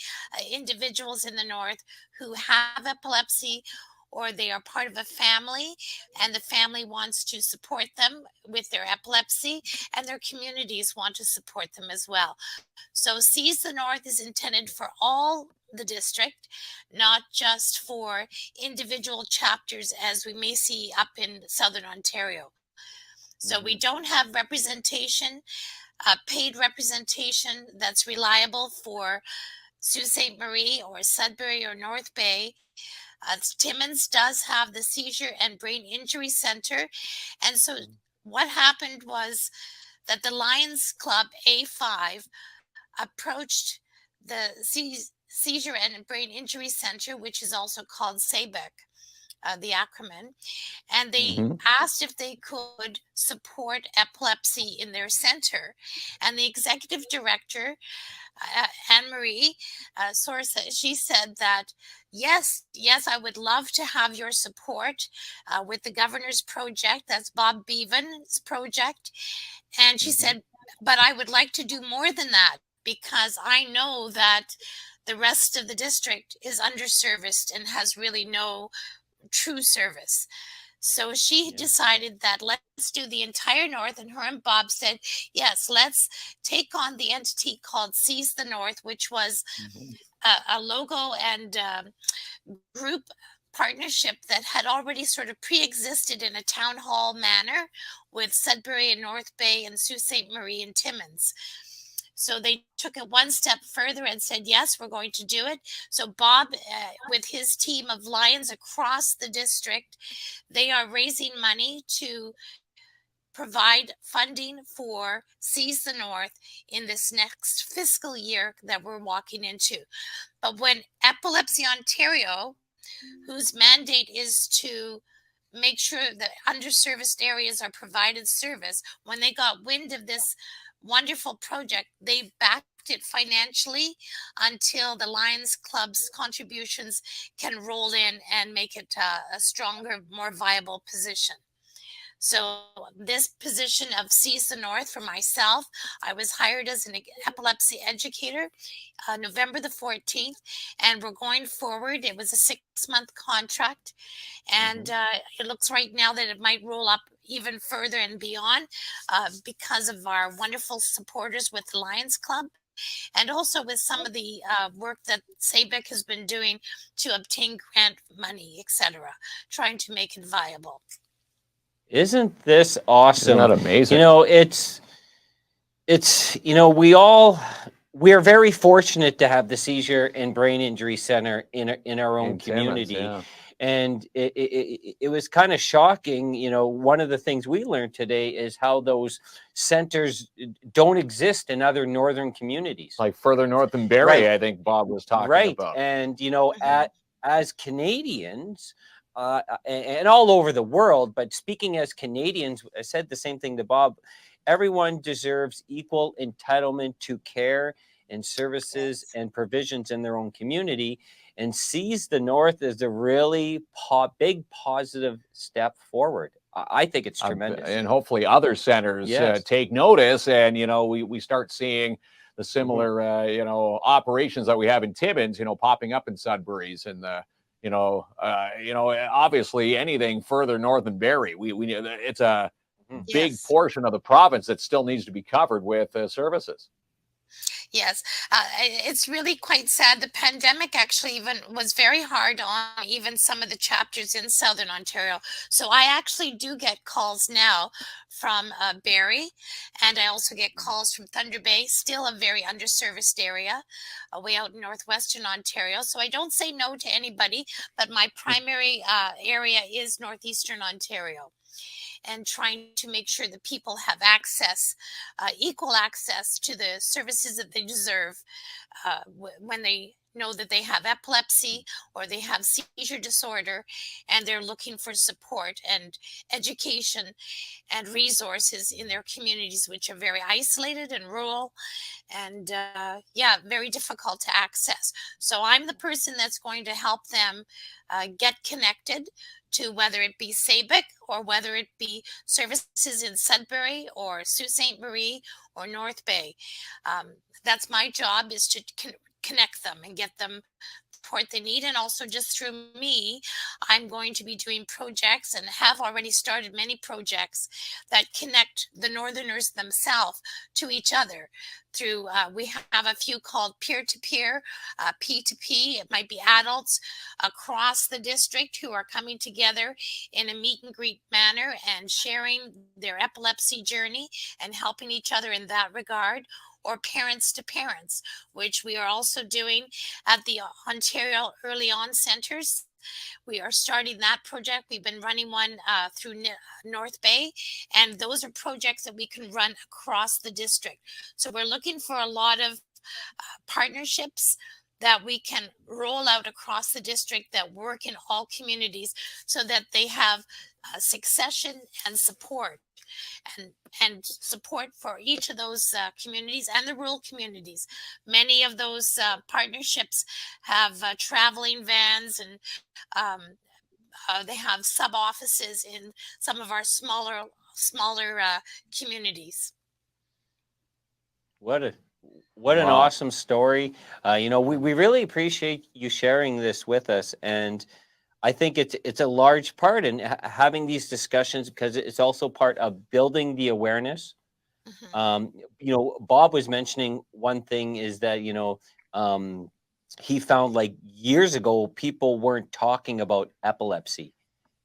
individuals in the North who have epilepsy, or they are part of a family and the family wants to support them with their epilepsy, and their communities want to support them as well. So Seize the North is intended for all the district, not just for individual chapters as we may see up in Southern Ontario. So we don't have representation, paid representation that's reliable for Sault Ste. Marie or Sudbury or North Bay. Timmins does have the Seizure and Brain Injury Centre. And so what happened was that the Lions Club A5 approached the Seizure and Brain Injury Centre, which is also called SABEC, the acronym, and they asked if they could support epilepsy in their center. And the executive director, Anne-Marie Sorsa, she said that, yes, I would love to have your support with the governor's project. That's Bob Bevan's project. And she said, but I would like to do more than that, because I know that the rest of the district is underserviced and has really no true service. So she decided that let's do the entire North, and her and Bob said, yes, let's take on the entity called Seize the North, which was a logo and group partnership that had already sort of pre-existed in a town hall manner with Sudbury and North Bay and Sault Ste. Marie and Timmins. So they took it one step further and said, yes, we're going to do it. So Bob, with his team of Lions across the district, they are raising money to provide funding for Seize the North in this next fiscal year that we're walking into. But when Epilepsy Ontario, whose mandate is to make sure that underserviced areas are provided service, when they got wind of this wonderful project, they backed it financially until the Lions Club's contributions can roll in and make it a stronger, more viable position. So this position of Seize the North for myself, I was hired as an epilepsy educator November the 14th, and we're going forward. It was a 6-month contract, and it looks right now that it might roll up even further and beyond because of our wonderful supporters with the Lions Club, and also with some of the work that SABEC has been doing to obtain grant money, etc., trying to make it viable. Isn't this awesome? Isn't that amazing? We are very fortunate to have the Seizure and Brain Injury Center in our own community. Timmins, And it was kind of shocking. One of the things we learned today is how those centers don't exist in other northern communities. Like further north than Barrie, Right. I think Bob was talking Right. about. And, as Canadians, and all over the world, but speaking as Canadians, I said the same thing to Bob. everyone deserves equal entitlement to care and services and provisions in their own community. And Seize the North is a really big positive step forward. I think it's tremendous. And hopefully other centers Yes. take notice, and we start seeing the similar operations that we have in Timmins, popping up in Sudbury's, and obviously anything further north than Barrie, we it's a big Yes. portion of the province that still needs to be covered with services. Yes, it's really quite sad. The pandemic actually even was very hard on even some of the chapters in Southern Ontario. So I actually do get calls now from Barrie, and I also get calls from Thunder Bay, still a very underserviced area, way out in northwestern Ontario. So I don't say no to anybody, but my primary area is northeastern Ontario, and trying to make sure that people have access, equal access to the services that they deserve when they know that they have epilepsy or they have seizure disorder, and they're looking for support and education and resources in their communities, which are very isolated and rural and very difficult to access. So I'm the person that's going to help them get connected to, whether it be SABIC or whether it be services in Sudbury or Sault Ste. Marie or North Bay. That's my job, is to connect them and get them support they need. And also, just through me, I'm going to be doing projects, and have already started many projects that connect the Northerners themselves to each other through, we have a few called peer-to-peer, P2P. It might be adults across the district who are coming together in a meet and greet manner and sharing their epilepsy journey and helping each other in that regard, or parents to parents, which we are also doing at the Ontario Early On Centres. We are starting that project. We've been running one through North Bay, and those are projects that we can run across the district. So we're looking for a lot of partnerships that we can roll out across the district that work in all communities, so that they have succession and support, and support for each of those communities and the rural communities. Many of those partnerships have traveling vans, and they have sub offices in some of our smaller communities. What an Wow. awesome story. We really appreciate you sharing this with us, and I think it's a large part in having these discussions, because it's also part of building the awareness. Bob was mentioning one thing is that, he found, like, years ago, people weren't talking about epilepsy,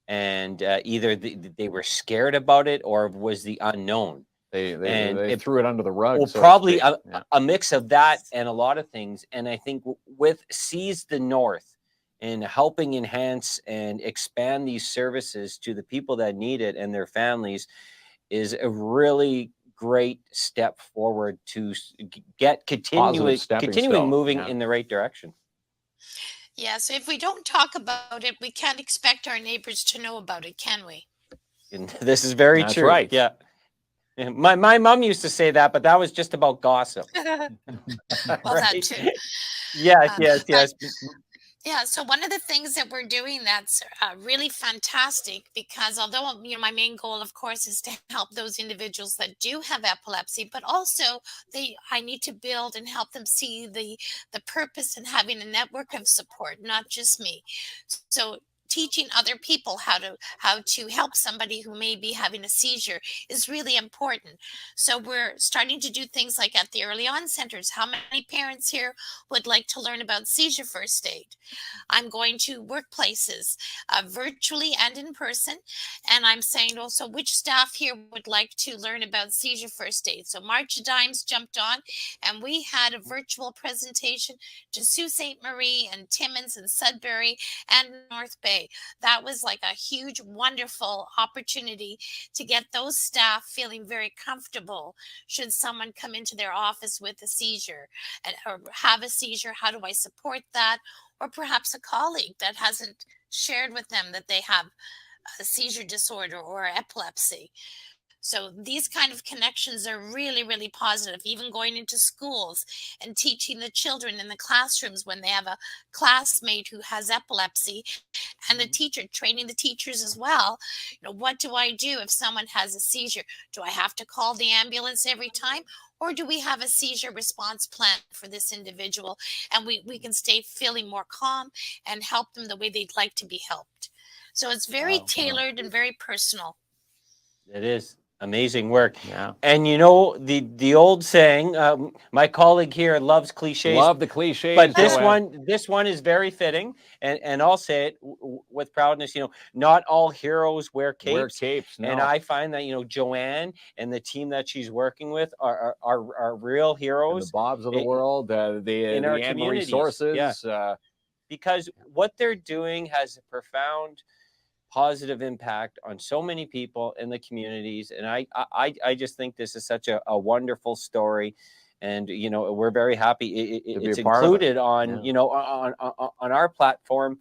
and either they were scared about it, or was the unknown. They threw it under the rug. Well, so to probably speak. a mix of that and a lot of things. And I think with Seize the North and helping enhance and expand these services to the people that need it and their families is a really great step forward to continuing moving in the right direction. Yeah, so if we don't talk about it, we can't expect our neighbors to know about it, can we? And this is very That's true. right. Yeah. My mom used to say that, but that was just about gossip. Well, that Right? too. Yes, yes, But yes. yeah, so one of the things that we're doing that's really fantastic, because although my main goal, of course, is to help those individuals that do have epilepsy, but also I need to build and help them see the purpose in having a network of support, not just me. So teaching other people how to help somebody who may be having a seizure is really important. So we're starting to do things like at the Early On Centers. How many parents here would like to learn about seizure first aid? I'm going to workplaces, virtually and in person, and I'm saying also which staff here would like to learn about seizure first aid. So March Dimes jumped on, and we had a virtual presentation to Sault Ste. Marie and Timmins and Sudbury and North Bay. That was like a huge, wonderful opportunity to get those staff feeling very comfortable should someone come into their office with a seizure or have a seizure. How do I support that? Or perhaps a colleague that hasn't shared with them that they have a seizure disorder or epilepsy. So these kind of connections are really, really positive. Even going into schools and teaching the children in the classrooms when they have a classmate who has epilepsy, and the teacher training the teachers as well. What do I do if someone has a seizure? Do I have to call the ambulance every time? Or do we have a seizure response plan for this individual, and we can stay feeling more calm and help them the way they'd like to be helped? So it's very tailored and very personal. It is amazing work. Yeah. And you know the old saying, my colleague here loves cliches. Love the cliches. But this Joanne. one is very fitting, and I'll say it with proudness. Not all heroes wear capes. Wear capes, no. And I find that Joanne and the team that she's working with are real And heroes. the Bobs of the world, the in our animal communities, resources. yeah. Because what they're doing has a profound positive impact on so many people in the communities, and I just think this is such a wonderful story, and we're very happy it's included on on our platform.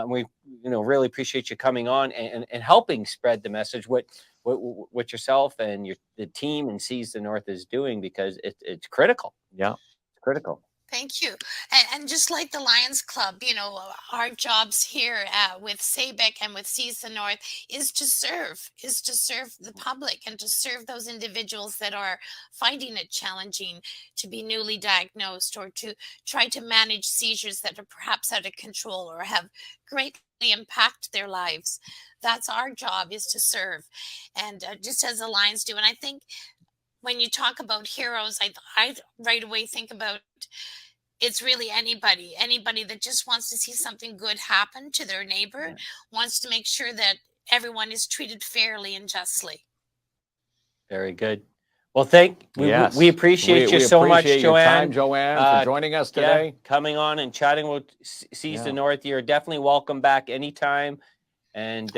We really appreciate you coming on and helping spread the message what yourself and the team in Seize the North is doing, because it's critical. Yeah, it's critical. Thank you. And just like the Lions Club, our jobs here with SABIC and with Seize the North is to serve the public and to serve those individuals that are finding it challenging to be newly diagnosed, or to try to manage seizures that are perhaps out of control or have greatly impact their lives. That's our job, is to serve. And just as the Lions do. And I think when you talk about heroes, I right away think about, it's really anybody that just wants to see something good happen to their neighbor, wants to make sure that everyone is treated fairly and justly. Very good. Well, we appreciate you so much, your Joanne. time, Joanne, for joining us today. Coming on and chatting with Seize the North. You're definitely welcome back anytime, and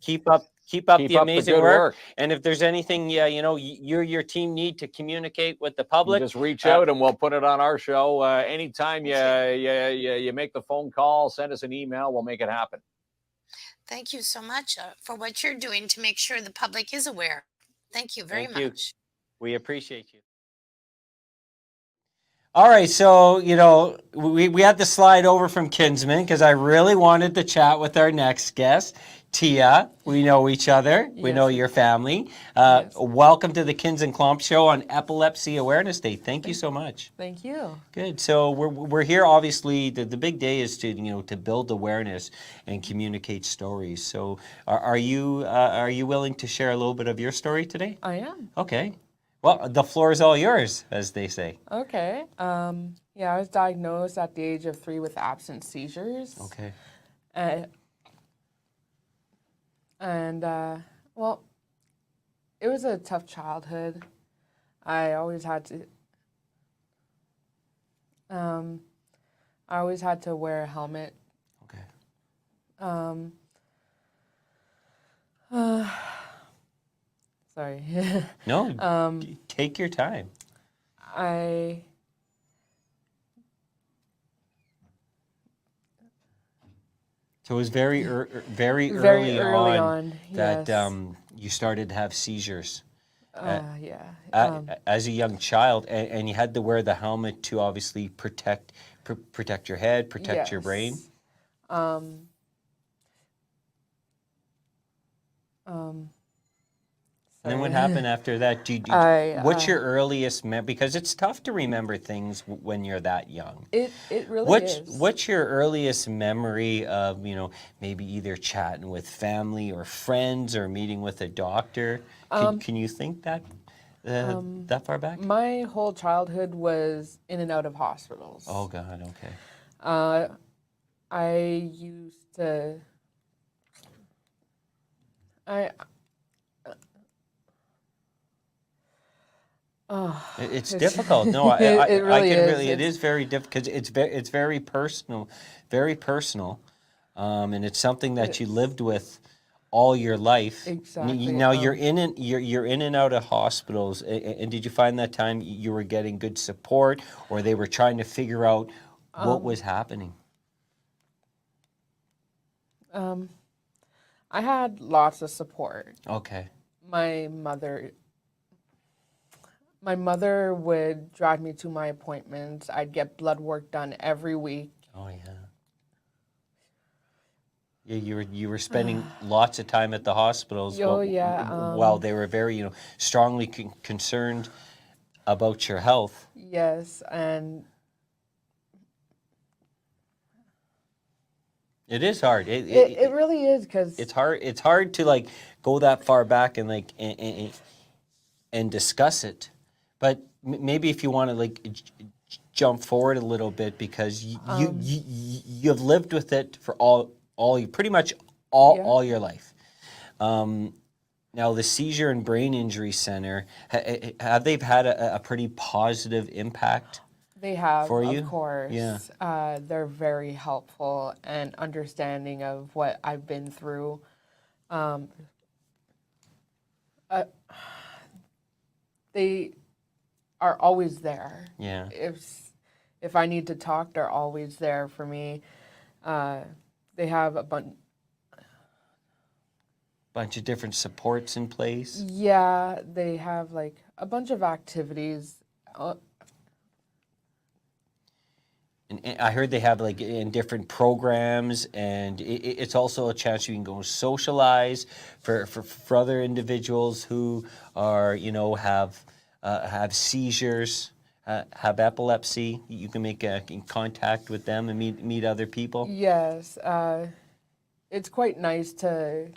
keep up the amazing work. And if there's anything, you your team need to communicate with the public, just reach out and we'll put it on our show. Anytime you make the phone call, send us an email, we'll make it happen. Thank you so much for what you're doing to make sure the public is aware. Thank you very much. We appreciate you. All right, so we had to slide over from Kinsman because I really wanted to chat with our next guest, Tia. We know each other. We know your family. Welcome to the KINZ and KLOMP Show on Epilepsy Awareness Day. Thank you so much. Thank you. Good. So we're here. Obviously, the big day is to build awareness and communicate stories. So are you willing to share a little bit of your story today? I am. Okay. Well, the floor is all yours, as they say. Okay. I was diagnosed at the age of 3 with absent seizures. Okay. Well, it was a tough childhood. I always had to wear a helmet. Okay. Sorry. No, take your time. So it was very early on that you started to have seizures. As a young child, and you had to wear the helmet to obviously protect your head, protect your brain. And then what happened after that? What's your earliest memory? Because it's tough to remember things when you're that young. It really is. What's your earliest memory of, maybe either chatting with family or friends or meeting with a doctor? Can you think that far back? My whole childhood was in and out of hospitals. Oh, God, okay. I used to... It's difficult. No, it really is. It is very difficult because it's very personal, and it's something that you lived with all your life. Exactly. Now you're in and out of hospitals, and did you find that time you were getting good support, or they were trying to figure out what was happening? I had lots of support. Okay. My mother would drive me to my appointments. I'd get blood work done every week. Oh yeah. Yeah, you were spending lots of time at the hospitals. Oh, yeah, While they were very strongly concerned about your health. Yes, and It is hard. it really is, because It's hard. It's hard to like go that far back and like and discuss it. But maybe if you want to like jump forward a little bit, because you've lived with it for pretty much all your life. Now the Seizure and Brain Injury Centre, have they had a pretty positive impact? they have, For you? of course. Yeah. They're very helpful and understanding of what I've been through. They are always there. Yeah. If I need to talk, they're always there for me. They have a Bunch of different supports in place. yeah, they have like a bunch of activities. And I heard they have like in different programs, and it's also a chance you can go socialize for other individuals who are have seizures, have epilepsy. You can make contact with them and meet other people. Yes, it's quite nice to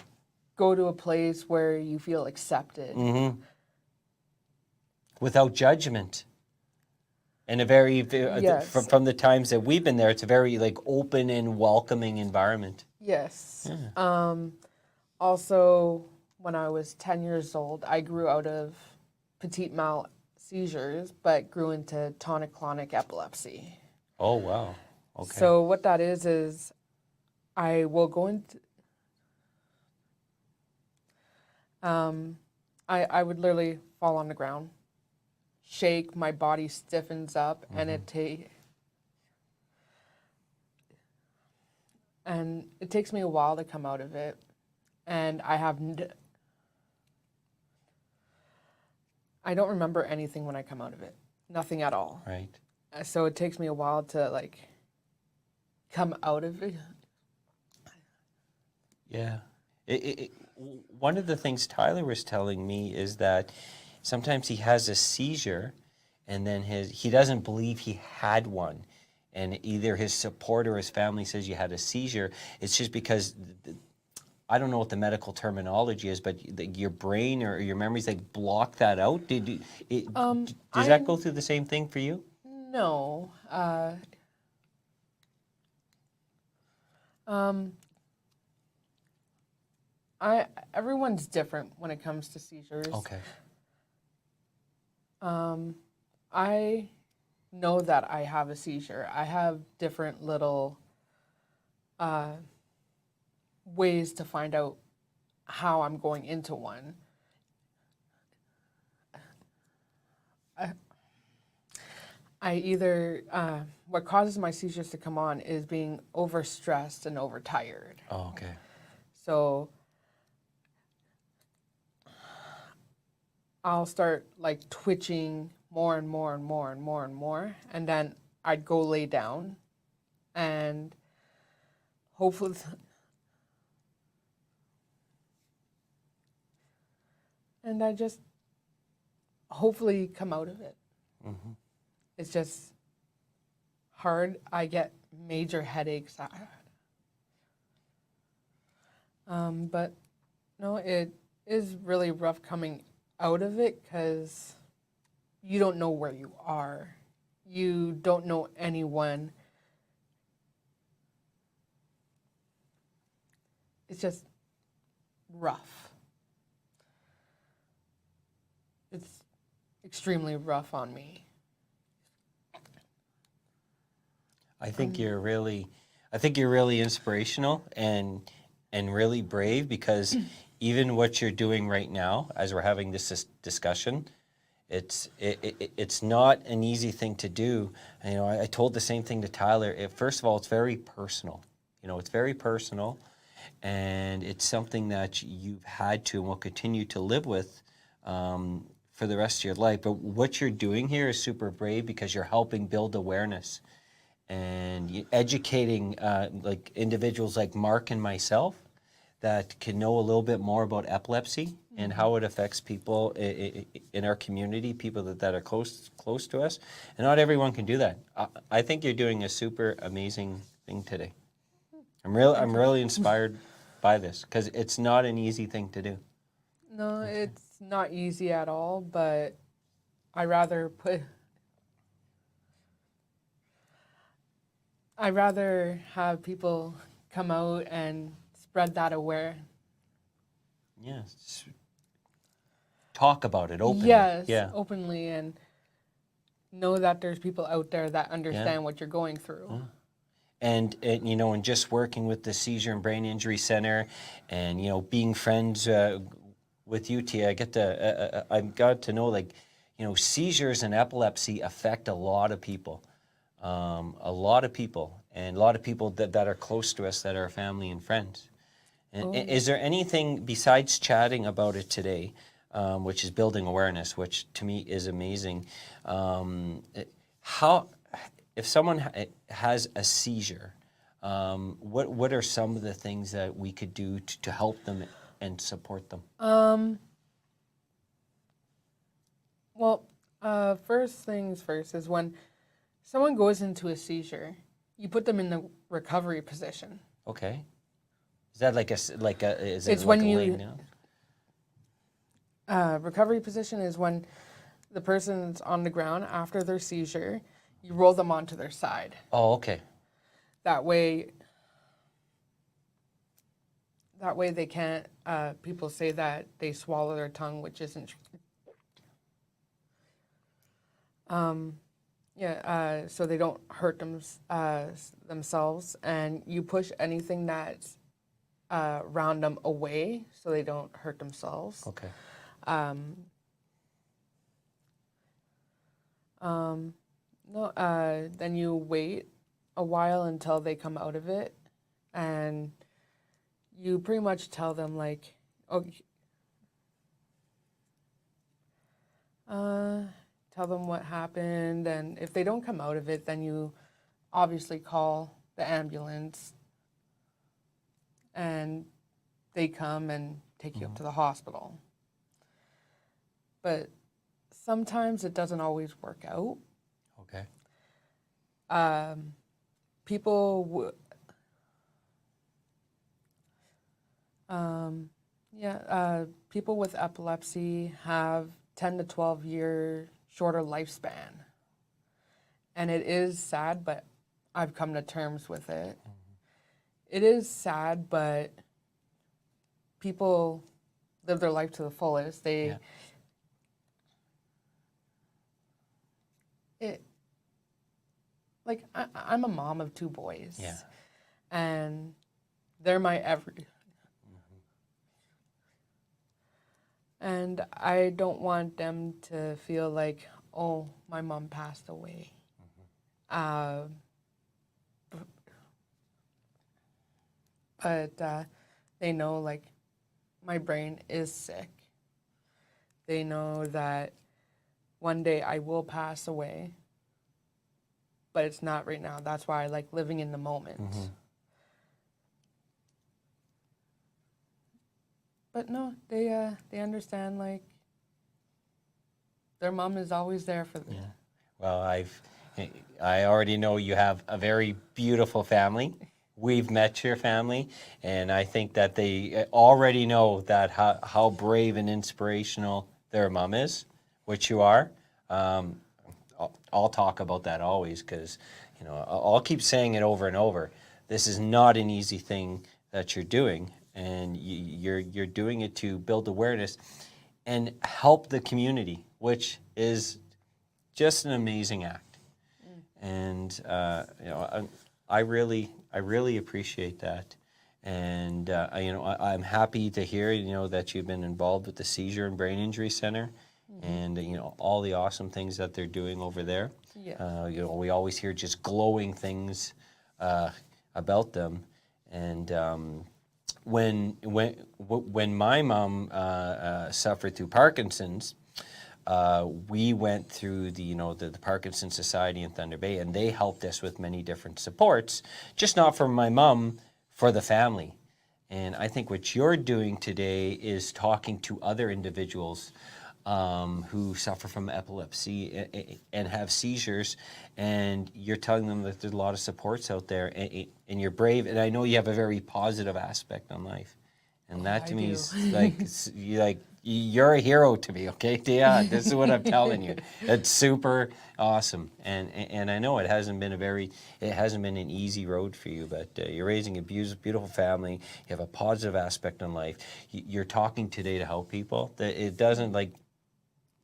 go to a place where you feel accepted. Mm-hmm. Without judgment. And a very, Yes. from the times that we've been there, it's a very like open and welcoming environment. Yes. Also, when I was 10 years old, I grew out of petit mal seizures, but grew into tonic-clonic epilepsy. Oh, wow. Okay. So what that is I will go into, I would literally fall on the ground, shake, my body stiffens up, and it takes me a while to come out of it, and I don't remember anything when I come out of it, nothing at all. Right. So it takes me a while to like come out of it. Yeah. One of the things Tyler was telling me is that sometimes he has a seizure, and then he doesn't believe he had one. And either his support or his family says you had a seizure. It's just because, I don't know what the medical terminology is, but your brain or your memories like block that out. Does that go through the same thing for you? No. Everyone's different when it comes to seizures. Okay. I know that I have a seizure. I have different little ways to find out how I'm going into one. I either, what causes my seizures to come on is being overstressed and overtired. Oh, okay. So I'll start like twitching more and more and more and more and more, and then I'd go lay down, and hopefully, and I just hopefully come out of it. Mm-hmm. It's just hard. I get major headaches. But no, it is really rough coming out of it because you don't know where you are. You don't know anyone. It's just rough. It's extremely rough on me. I think you're really inspirational and really brave, because even what you're doing right now, as we're having this discussion, it's not an easy thing to do. And, I told the same thing to Tyler. First of all, it's very personal. It's very personal, and it's something that you've had to and will continue to live with for the rest of your life. But what you're doing here is super brave because you're helping build awareness and educating like individuals like Mark and myself that can know a little bit more about epilepsy and how it affects people in our community, people that are close to us. And not everyone can do that. I think you're doing a super amazing thing today. I'm really inspired by this because it's not an easy thing to do. No, it's not easy at all, but I rather have people come out and spread that Yeah. Talk about it openly. Yes, Yeah. openly, and know that there's people out there that understand Yeah. what you're going through. And you know, and just working with the Seizure and Brain Injury Centre, and you know, being friends with you, Tia, I got to know, like, you know, seizures and epilepsy affect a lot of people, and a lot of people that are close to us, that are family and friends. And is there anything besides chatting about it today, which is building awareness, which to me is amazing? If someone has a seizure, what are some of the things that we could do to help them and support them? Well, first things first is when someone goes into a seizure, you put them in the recovery position. Okay. Is that It's when you recovery position is when the person's on the ground after their seizure. You roll them onto their side. Oh, okay. That way they can't. People say that they swallow their tongue, which isn't. So they don't hurt themselves, and you push anything that's around them away, so they don't hurt themselves. Okay. Then you wait a while until they come out of it, and you pretty much tell them, like, okay, tell them what happened, and if they don't come out of it, then you obviously call the ambulance, and they come and take you up to the hospital. But sometimes it doesn't always work out. Okay. People with epilepsy have 10 to 12 year shorter lifespan. And it is sad, but I've come to terms with it. It is sad, but people live their life to the fullest. I'm a mom of 2 boys. Yeah. And they're my everything. And I don't want them to feel like, oh, my mom passed away. But they know, like, my brain is sick. They know that one day I will pass away, but it's not right now. That's why I like living in the moment. But no, they understand, like, their mom is always there for them. Yeah. Well, I already know you have a very beautiful family. We've met your family, and I think that they already know that how brave and inspirational their mom is, which you are. I'll talk about that always because, you know, I'll keep saying it over and over. This is not an easy thing that you're doing, and you're doing it to build awareness and help the community, which is just an amazing act. And you know, I really appreciate that. And you know, I'm happy to hear, you know, that you've been involved with the Seizure and Brain Injury Centre, and you know, all the awesome things that they're doing over there. Yeah. You know, we always hear just glowing things about them, and when my mom suffered through Parkinson's, we went through the Parkinson's Society in Thunder Bay, and they helped us with many different supports, just not for my mom, for the family. And I think what you're doing today is talking to other individuals who suffer from epilepsy and have seizures, and you're telling them that there's a lot of supports out there, and you're brave, and I know you have a very positive aspect on life, and that to me is you're a hero to me. Okay, yeah, this is what I'm telling you. It's super awesome, and I know it hasn't been an easy road for you, but you're raising a beautiful family. You have a positive aspect on life. You're talking today to help people. That it doesn't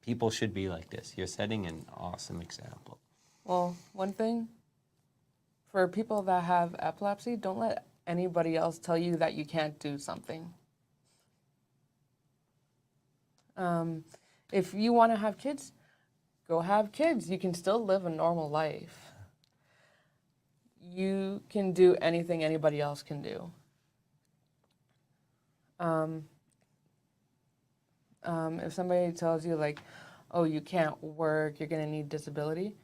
people should be like this. You're setting an awesome example. Well, one thing, for people that have epilepsy, don't let anybody else tell you that you can't do something. If you want to have kids, go have kids. You can still live a normal life. You can do anything anybody else can do. If somebody tells you oh, you can't work, you're going to need disability,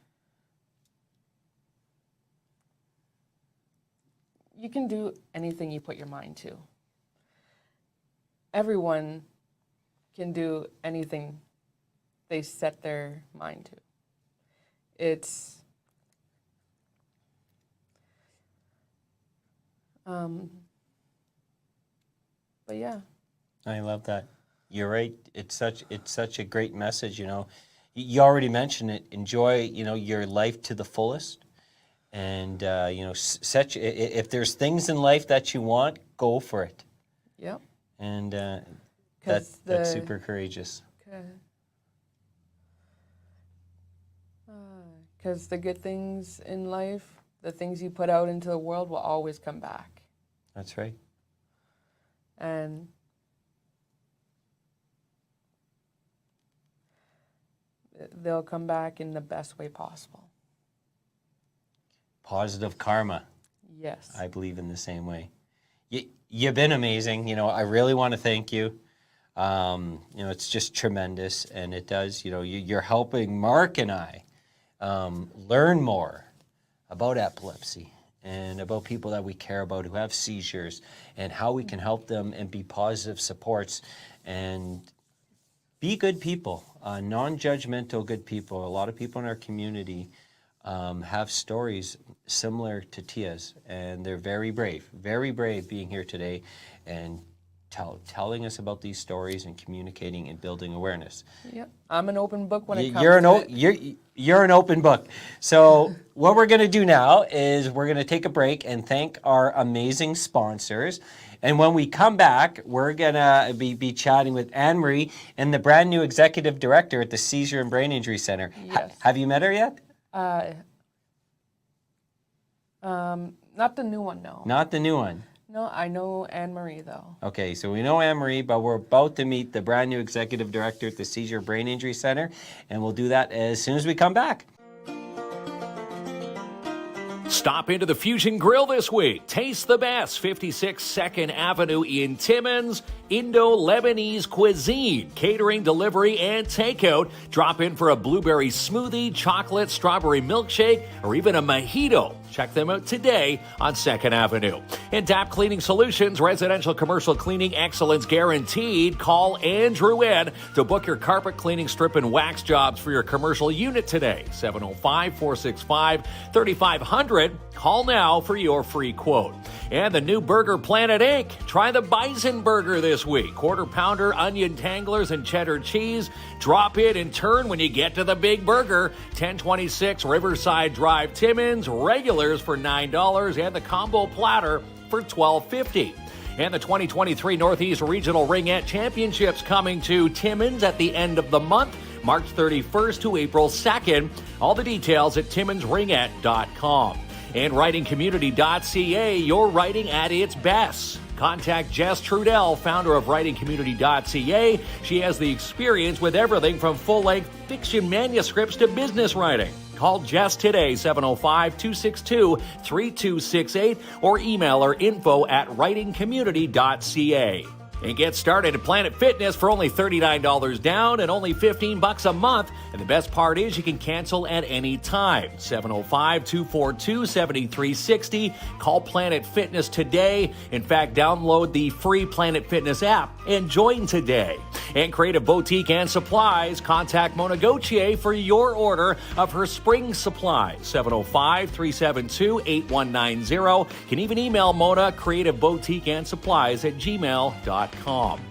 you can do anything you put your mind to. Everyone can do anything they set their mind to. But yeah. I love that. You're right. It's such a great message. You already mentioned it. Enjoy your life to the fullest, and if there's things in life that you want, go for it. Yep. And that's super courageous. Because the good things in life, the things you put out into the world, will always come back. That's right. And they'll come back in the best way possible. Positive karma. Yes. I believe in the same way. You've been amazing. I really want to thank you. It's just tremendous, and it does. You're helping Mark and I learn more about epilepsy and about people that we care about who have seizures, and how we can help them and be positive supports and be good people, non-judgmental good people. A lot of people in our community have stories similar to Tia's, and they're very brave being here today and telling us about these stories and communicating and building awareness. Yep. I'm an open book when it comes to it. You're an open book. So what we're going to do now is we're going to take a break and thank our amazing sponsors. And when we come back, we're going to be chatting with Anne-Marie, and the brand new executive director at the Seizure and Brain Injury Centre. Yes. Have you met her yet? Not the new one, no. Not the new one. No, I know Anne-Marie, though. Okay, so we know Anne-Marie, but we're about to meet the brand new executive director at the Seizure Brain Injury Centre, and we'll do that as soon as we come back. Stop into the Fusion Grill this week. Taste the best 56th 2nd Avenue in Timmins. Indo-Lebanese cuisine, catering, delivery, and takeout. Drop in for a blueberry smoothie, chocolate, strawberry milkshake, or even a mojito. Check them out today on 2nd Avenue. And DAP Cleaning Solutions, residential commercial cleaning excellence guaranteed. Call Andrew Ed to book your carpet cleaning, strip, and wax jobs for your commercial unit today. 705-465-3500. Call now for your free quote. And the new Burger Planet Inc. Try the Bison Burger this week. Quarter pounder, onion tanglers, and cheddar cheese. Drop it and turn when you get to the big burger. 1026 Riverside Drive, Timmins. Regulars for $9 and the combo platter for $12.50. And the 2023 Northeast Regional Ringette Championships coming to Timmins at the end of the month, March 31st to April 2nd. All the details at TimminsRingette.com. And writingcommunity.ca, your writing at its best. Contact Jess Trudell, founder of writingcommunity.ca. She has the experience with everything from full-length fiction manuscripts to business writing. Call Jess today, 705-262-3268, or email her info@writingcommunity.ca. And get started at Planet Fitness for only $39 down and only $15 a month. And the best part is you can cancel at any time. 705-242-7360. Call Planet Fitness today. In fact, download the free Planet Fitness app and join today. And Creative Boutique and Supplies. Contact Mona Gauthier for your order of her spring supplies. 705-372-8190. You can even email Mona, Creative Boutique and Supplies @gmail.com.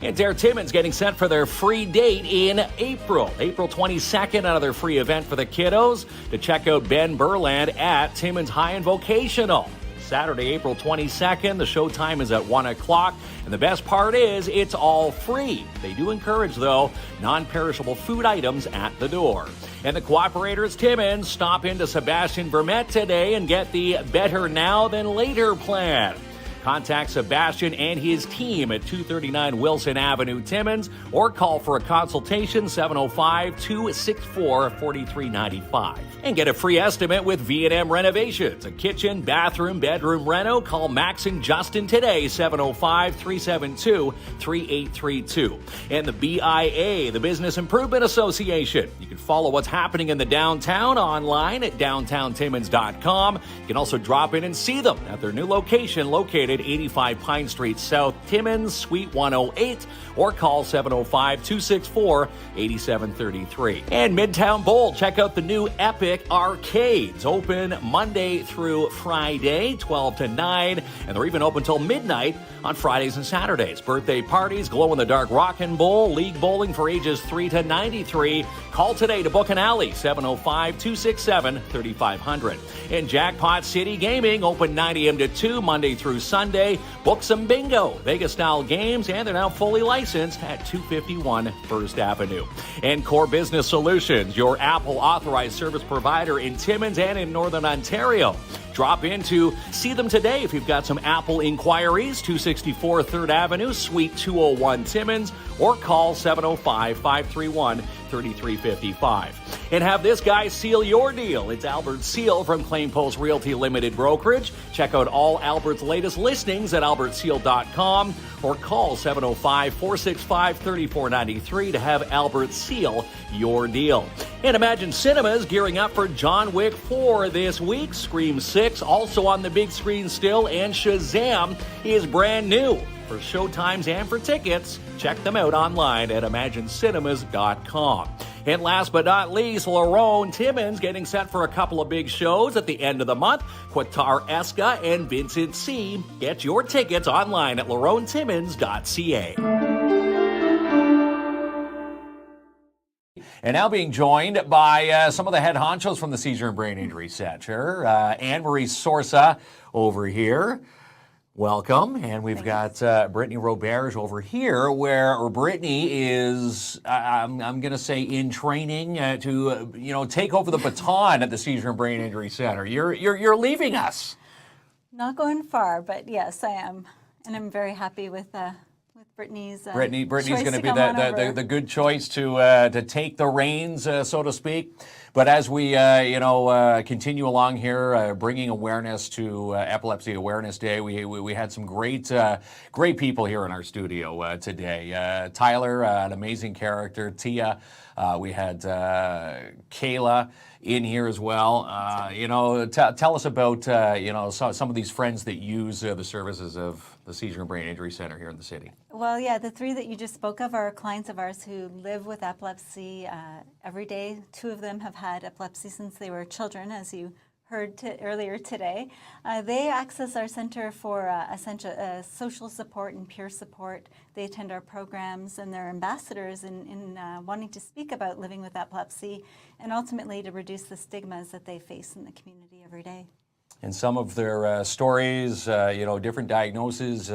And Dare Timmins getting set for their free date in April 22nd, another free event for the kiddos to check out Ben Burland at Timmins High and Vocational. Saturday, April 22nd, the show time is at 1 o'clock, and the best part is it's all free. They do encourage, though, non-perishable food items at the door. And the Cooperators Timmins stop into Sebastian Vermette today and get the Better Now Than Later plan. Contact Sebastian and his team at 239 Wilson Avenue, Timmins, or call for a consultation, 705-264-4395. And get a free estimate with V&M Renovations, a kitchen, bathroom, bedroom reno. Call Max and Justin today, 705-372-3832. And the BIA, the Business Improvement Association. You can follow what's happening in the downtown online at downtowntimmins.com. You can also drop in and see them at their new location located 85 Pine Street South, Timmins, Suite 108, or call 705-264-8733. And Midtown Bowl, check out the new Epic Arcades, open Monday through Friday, 12 to 9, and they're even open till midnight on Fridays and Saturdays. Birthday parties, glow-in-the-dark Rockin' Bowl, league bowling for ages 3 to 93. Call today to book an alley, 705-267-3500. And Jackpot City Gaming, open 9 a.m. to 2, Monday through Sunday. Book some bingo, Vegas-style games, and they're now fully licensed at 251 First Avenue. And Core Business Solutions, your Apple authorized service provider in Timmins and in Northern Ontario. Drop in to see them today if you've got some Apple inquiries, 264 3rd Avenue, Suite 201 Timmins, or call 705-531-3355. And have this guy seal your deal. It's Albert Seal from Claim Post Realty Limited Brokerage. Check out all Albert's latest listings at albertseal.com or call 705-465-3493 to have Albert seal your deal. And Imagine Cinemas gearing up for John Wick 4 this week. Scream 6 also on the big screen still, and Shazam is brand new. For showtimes and for tickets, check them out online at imaginecinemas.com. And last but not least, Lerone Timmins getting set for a couple of big shows at the end of the month. Qatar Eska and Vincent C. Get your tickets online at leronetimmins.ca. And now being joined by some of the head honchos from the Seizure and Brain Injury Centre. Anne-Marie Sorsa over here. Welcome. And we've got Brittany Roberge over here, where Brittany is, I'm going to say, in training to, take over the baton at the Seizure and Brain Injury Centre. You're leaving us. Not going far, but yes, I am. And I'm very happy with Brittany's Brittany's going to be the good choice to take the reins, so to speak. But as we continue along here, bringing awareness to Epilepsy Awareness Day, we had some great people here in our studio today. Tyler, an amazing character. Tia, we had Kayla in here as well. Tell us about some of these friends that use the services of the Seizure and Brain Injury Centre here in the city. Well, yeah, the three that you just spoke of are clients of ours who live with epilepsy every day. 2 of them have had epilepsy since they were children, as you heard earlier today. They access our center for social support and peer support. They attend our programs, and they're ambassadors in wanting to speak about living with epilepsy and ultimately to reduce the stigmas that they face in the community every day. and some of their stories, different diagnoses,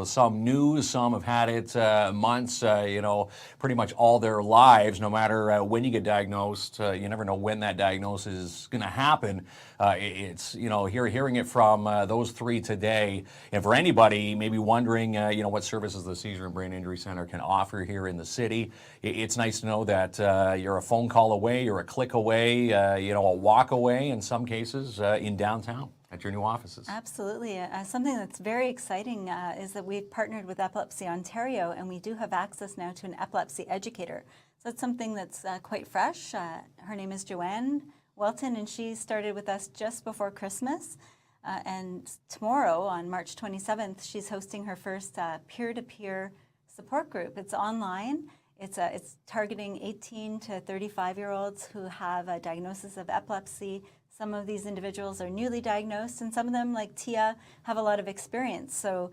some new, some have had it months, pretty much all their lives. No matter when you get diagnosed, you never know when that diagnosis is going to happen. It's, hearing it from those three today, and for anybody maybe wondering, what services the Seizure and Brain Injury Centre can offer here in the city, it's nice to know that you're a phone call away, you're a click away, a walk away in some cases in downtown at your new offices. Absolutely. Something that's very exciting is that we've partnered with Epilepsy Ontario, and we do have access now to an epilepsy educator. So it's something that's quite fresh. Her name is Joanne Welton, and she started with us just before Christmas. And tomorrow, on March 27th, she's hosting her first peer-to-peer support group. It's online. It's targeting 18 to 35-year-olds who have a diagnosis of epilepsy. Some of these individuals are newly diagnosed, and some of them, like Tia, have a lot of experience. So,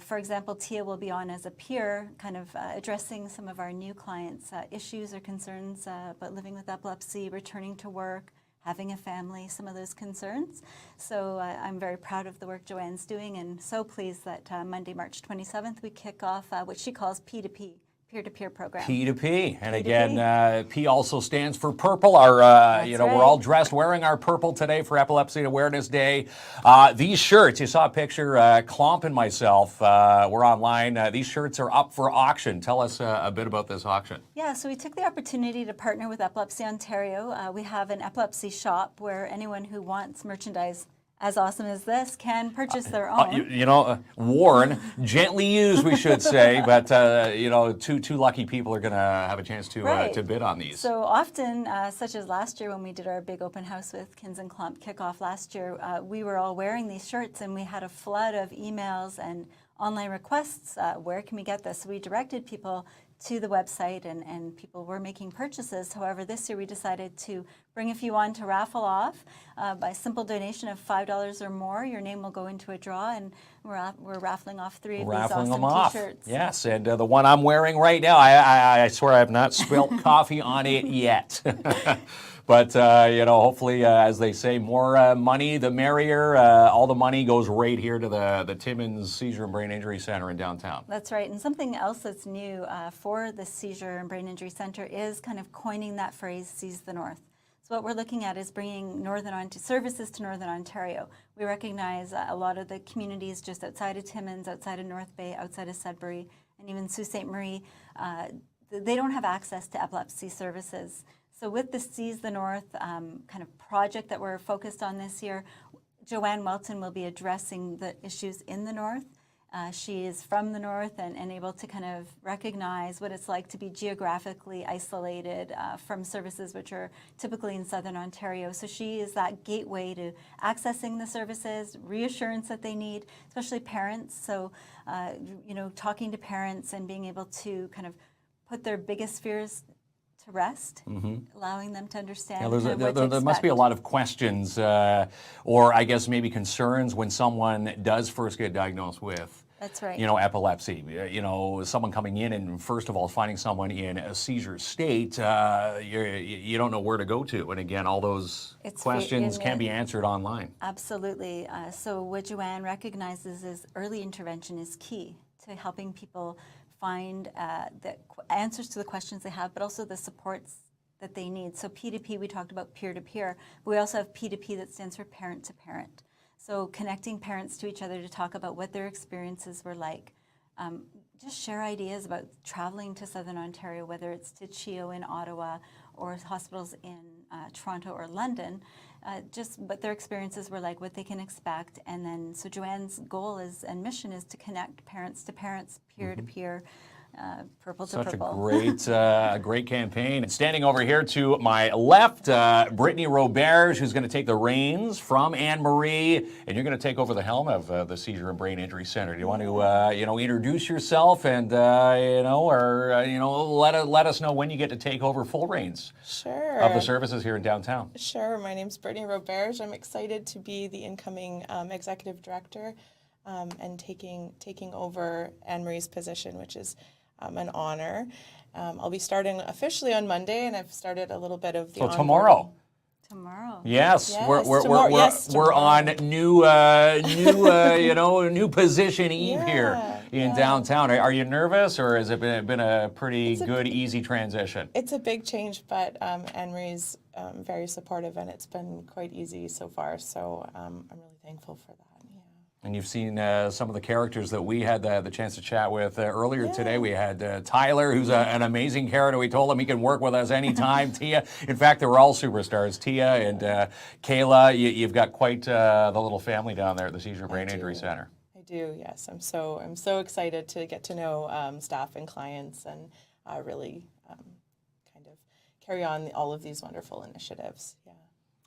for example, Tia will be on as a peer, kind of addressing some of our new clients' issues or concerns about living with epilepsy, returning to work, having a family, some of those concerns. So I'm very proud of the work Joanne's doing, and so pleased that Monday, March 27th, we kick off what she calls P2P. Peer-to-peer program. P2P. And P2P. again, P also stands for purple. Our, That's we're right. all dressed wearing our purple today for Epilepsy Awareness Day. These shirts, you saw a picture, KLOMP and myself, we're online. These shirts are up for auction. Tell us a bit about this auction. Yeah, so we took the opportunity to partner with Epilepsy Ontario. We have an epilepsy shop where anyone who wants merchandise as awesome as this can purchase their own. Worn, gently used, we should say, but two lucky people are going to have a chance to bid on these. So often, such as last year when we did our big open house with KINZ and KLOMP kickoff last year, we were all wearing these shirts, and we had a flood of emails and online requests. Where can we get this? So we directed people to the website, and people were making purchases. However, this year we decided to bring a few on to raffle off. By a simple donation of $5 or more, your name will go into a draw, and we're raffling off three of these awesome T-shirts. Yes, and the one I'm wearing right now, I swear I have not spilt coffee on it yet. But, hopefully, as they say, more money, the merrier. All the money goes right here to the Timmins Seizure and Brain Injury Centre in downtown. That's right. And something else that's new for the Seizure and Brain Injury Centre is kind of coining that phrase, Seize the North. So what we're looking at is bringing services to Northern Ontario. We recognize a lot of the communities just outside of Timmins, outside of North Bay, outside of Sudbury, and even Sault Ste. Marie, they don't have access to epilepsy services. So with the Seize the North kind of project that we're focused on this year, Joanne Welton will be addressing the issues in the North. She is from the North and able to kind of recognize what it's like to be geographically isolated from services which are typically in Southern Ontario. So she is that gateway to accessing the services, reassurance that they need, especially parents. So, talking to parents and being able to kind of put their biggest fears to rest, allowing them to understand what to expect. There must be a lot of questions or I guess maybe concerns when someone does first get diagnosed with That's right. Epilepsy. Someone coming in and first of all finding someone in a seizure state, you don't know where to go to. And again, all those questions can be answered online. Absolutely. So what Joanne recognizes is early intervention is key to helping people find the answers to the questions they have, but also the supports that they need. So P2P, we talked about peer-to-peer, but we also have P2P that stands for parent-to-parent. So connecting parents to each other to talk about what their experiences were like. Just share ideas about traveling to Southern Ontario, whether it's to CHEO in Ottawa or hospitals in Toronto or London, just what their experiences were like, what they can expect. And then, so Joanne's goal and mission is to connect parents to parents, peer-to-peer, purple to purple. Such a great campaign. And standing over here to my left, Brittany Roberge, who's going to take the reins from Anne-Marie, and you're going to take over the helm of the Seizure and Brain Injury Centre. Do you want to, introduce yourself and, let us know when you get to take over full reins of the services here in downtown? Sure. My name's Brittany Roberge. I'm excited to be the incoming executive director and taking over Anne-Marie's position, which is an honor. I'll be starting officially on Monday, and I've started a little bit of the onboarding. Tomorrow. Yes, Yes, we're tomorrow. Yes, we're on tomorrow. new position Eve here in downtown. Are you nervous, or has it been a pretty good, easy transition? It's a big change, but Anne-Marie's very supportive, and it's been quite easy so far. So I'm really thankful for that. And you've seen some of the characters that we had the chance to chat with earlier today. We had Tyler, who's an amazing character. We told him he can work with us anytime. Tia, in fact, they were all superstars. Tia and Kayla, you've got quite the little family down there at the Seizure Brain Injury Centre. I do, yes. I'm so excited to get to know staff and clients and really kind of carry on all of these wonderful initiatives. Yeah.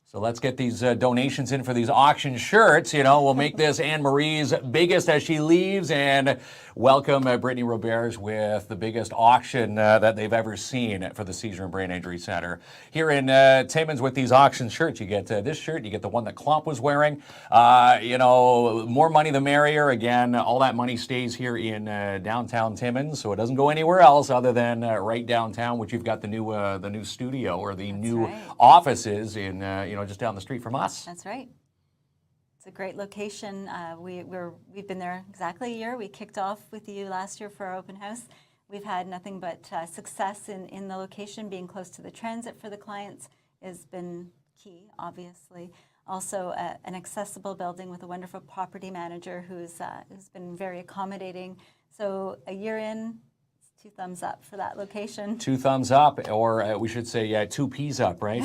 So let's get these donations in for these auction shirts. We'll make this Anne-Marie's biggest as she leaves, and welcome Brittany Roberge with the biggest auction that they've ever seen for the Seizure and Brain Injury Centre. Here in Timmins with these auction shirts, you get this shirt, you get the one that KLOMP was wearing. More money the merrier. Again, all that money stays here in downtown Timmins, so it doesn't go anywhere else other than right downtown, which you've got the new studio or the new offices in just down the street from us. That's right. It's a great location. We've been there exactly a year. We kicked off with you last year for our open house. We've had nothing but success in the location. Being close to the transit for the clients has been key, obviously. Also, an accessible building with a wonderful property manager who's been very accommodating. So a year in, 2 thumbs up for that location. 2 thumbs up, or we should say 2 P's up, right?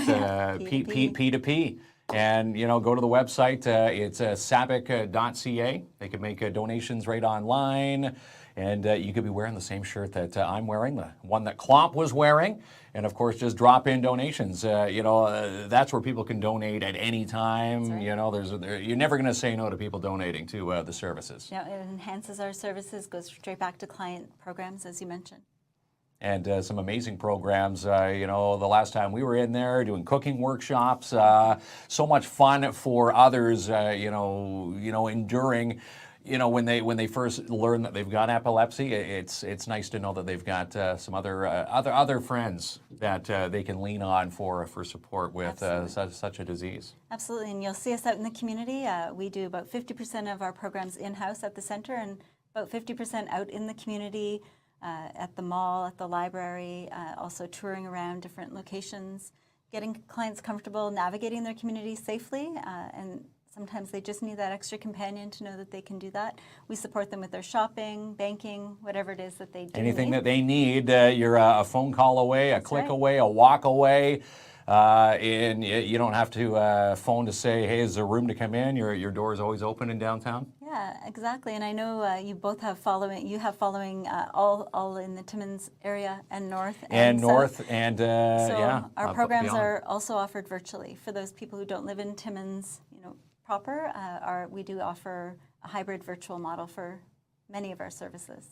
P to P. And, go to the website. It's sabic.ca. They can make donations right online. And you could be wearing the same shirt that I'm wearing, the one that KLOMP was wearing. And, of course, just drop in donations. That's where people can donate at any time. Right. You're never going to say no to people donating to the services. Yeah, it enhances our services, goes straight back to client programs, as you mentioned. And some amazing programs. The last time we were in there doing cooking workshops, so much fun for others, enduring. When they first learn that they've got epilepsy, it's nice to know that they've got some other friends that they can lean on for support with such a disease. Absolutely, and you'll see us out in the community. We do about 50% of our programs in-house at the center, and about 50% out in the community, at the mall, at the library, also touring around different locations, getting clients comfortable navigating their community safely, and sometimes they just need that extra companion to know that they can do that. We support them with their shopping, banking, whatever it is that they do. Anything that they need, you're a phone call away, a click away, a walk away. And you don't have to phone to say, hey, is there room to come in? Your door is always open in downtown. Yeah, exactly. And I know you both have following. You have following all in the Timmins area and north. Our programs are also offered virtually for those people who don't live in Timmins, proper. We do offer a hybrid virtual model for many of our services.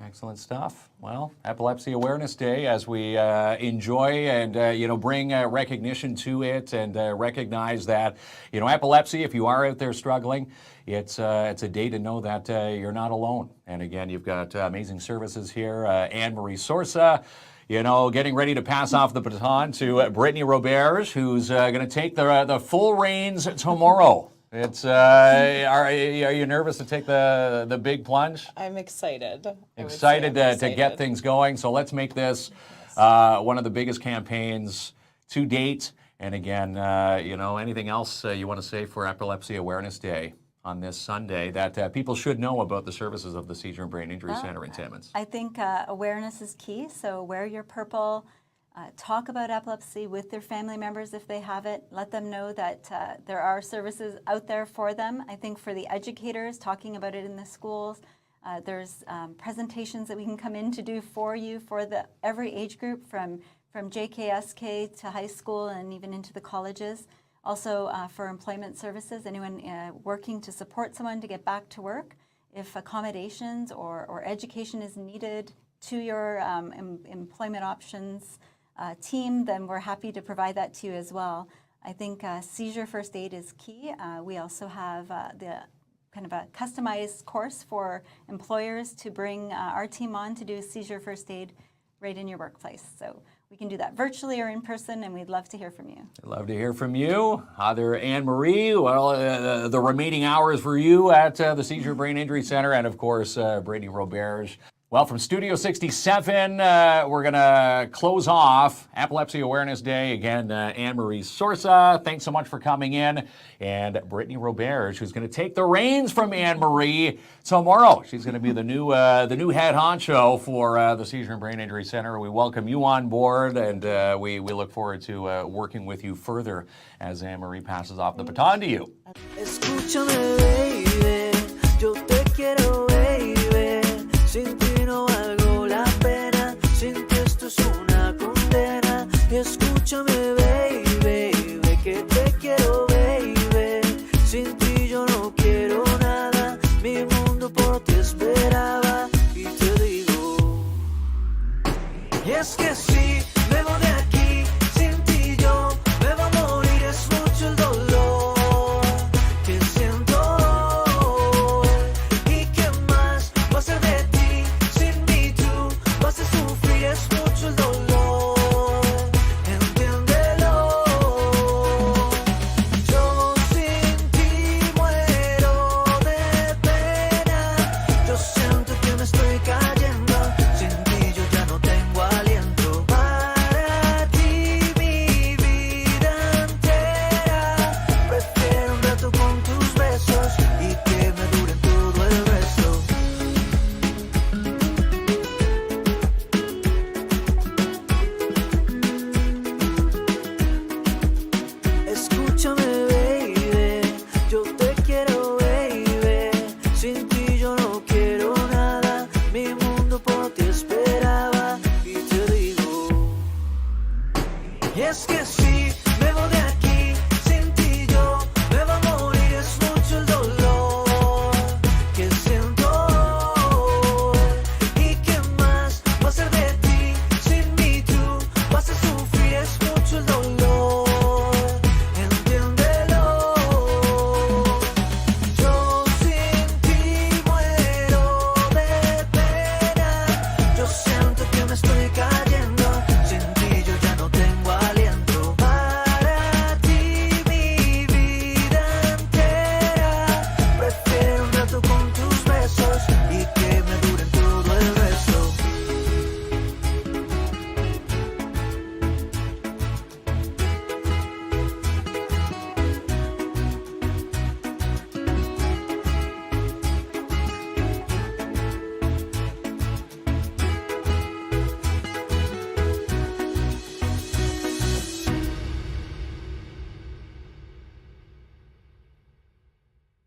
Excellent stuff. Well, Epilepsy Awareness Day, as we enjoy and bring recognition to it, and recognize that epilepsy. If you are out there struggling, it's a day to know that you're not alone. And again, you've got amazing services here. Anne-Marie Sorsa, getting ready to pass off the baton to Brittany Roberge, who's going to take the full reins tomorrow. It's are you nervous to take the big plunge? I'm excited. Excited to get things going. So let's make this one of the biggest campaigns to date. And again, anything else you want to say for Epilepsy Awareness Day on this Sunday that people should know about the services of the Seizure and Brain Injury Centre in Timmins? I think awareness is key. So wear your purple. Talk about epilepsy with their family members if they have it. Let them know that there are services out there for them. I think for the educators, talking about it in the schools, there's presentations that we can come in to do for you for every age group from JKSK to high school and even into the colleges. Also for employment services, anyone working to support someone to get back to work. If accommodations or education is needed to your employment options team, then we're happy to provide that to you as well. I think seizure first aid is key. We also have the kind of a customized course for employers to bring our team on to do seizure first aid right in your workplace. So we can do that virtually or in person, and we'd love to hear from you. I'd love to hear from you. Either Anne-Marie, well, the remaining hours for you at the Seizure Brain Injury Centre, and of course, Brittany Roberge. Well, from Studio 67, we're going to close off Epilepsy Awareness Day. Again, Anne-Marie Sorsa, thanks so much for coming in. And Brittany Roberge, who's going to take the reins from Anne-Marie tomorrow. She's going to be the new head honcho for the Seizure and Brain Injury Centre. We welcome you on board, and we look forward to working with you further as Anne-Marie passes off the baton to you. Escúchame, baby, yo te quiero, baby. Sin ti no valgo la pena, sin ti esto es una condena. Escúchame.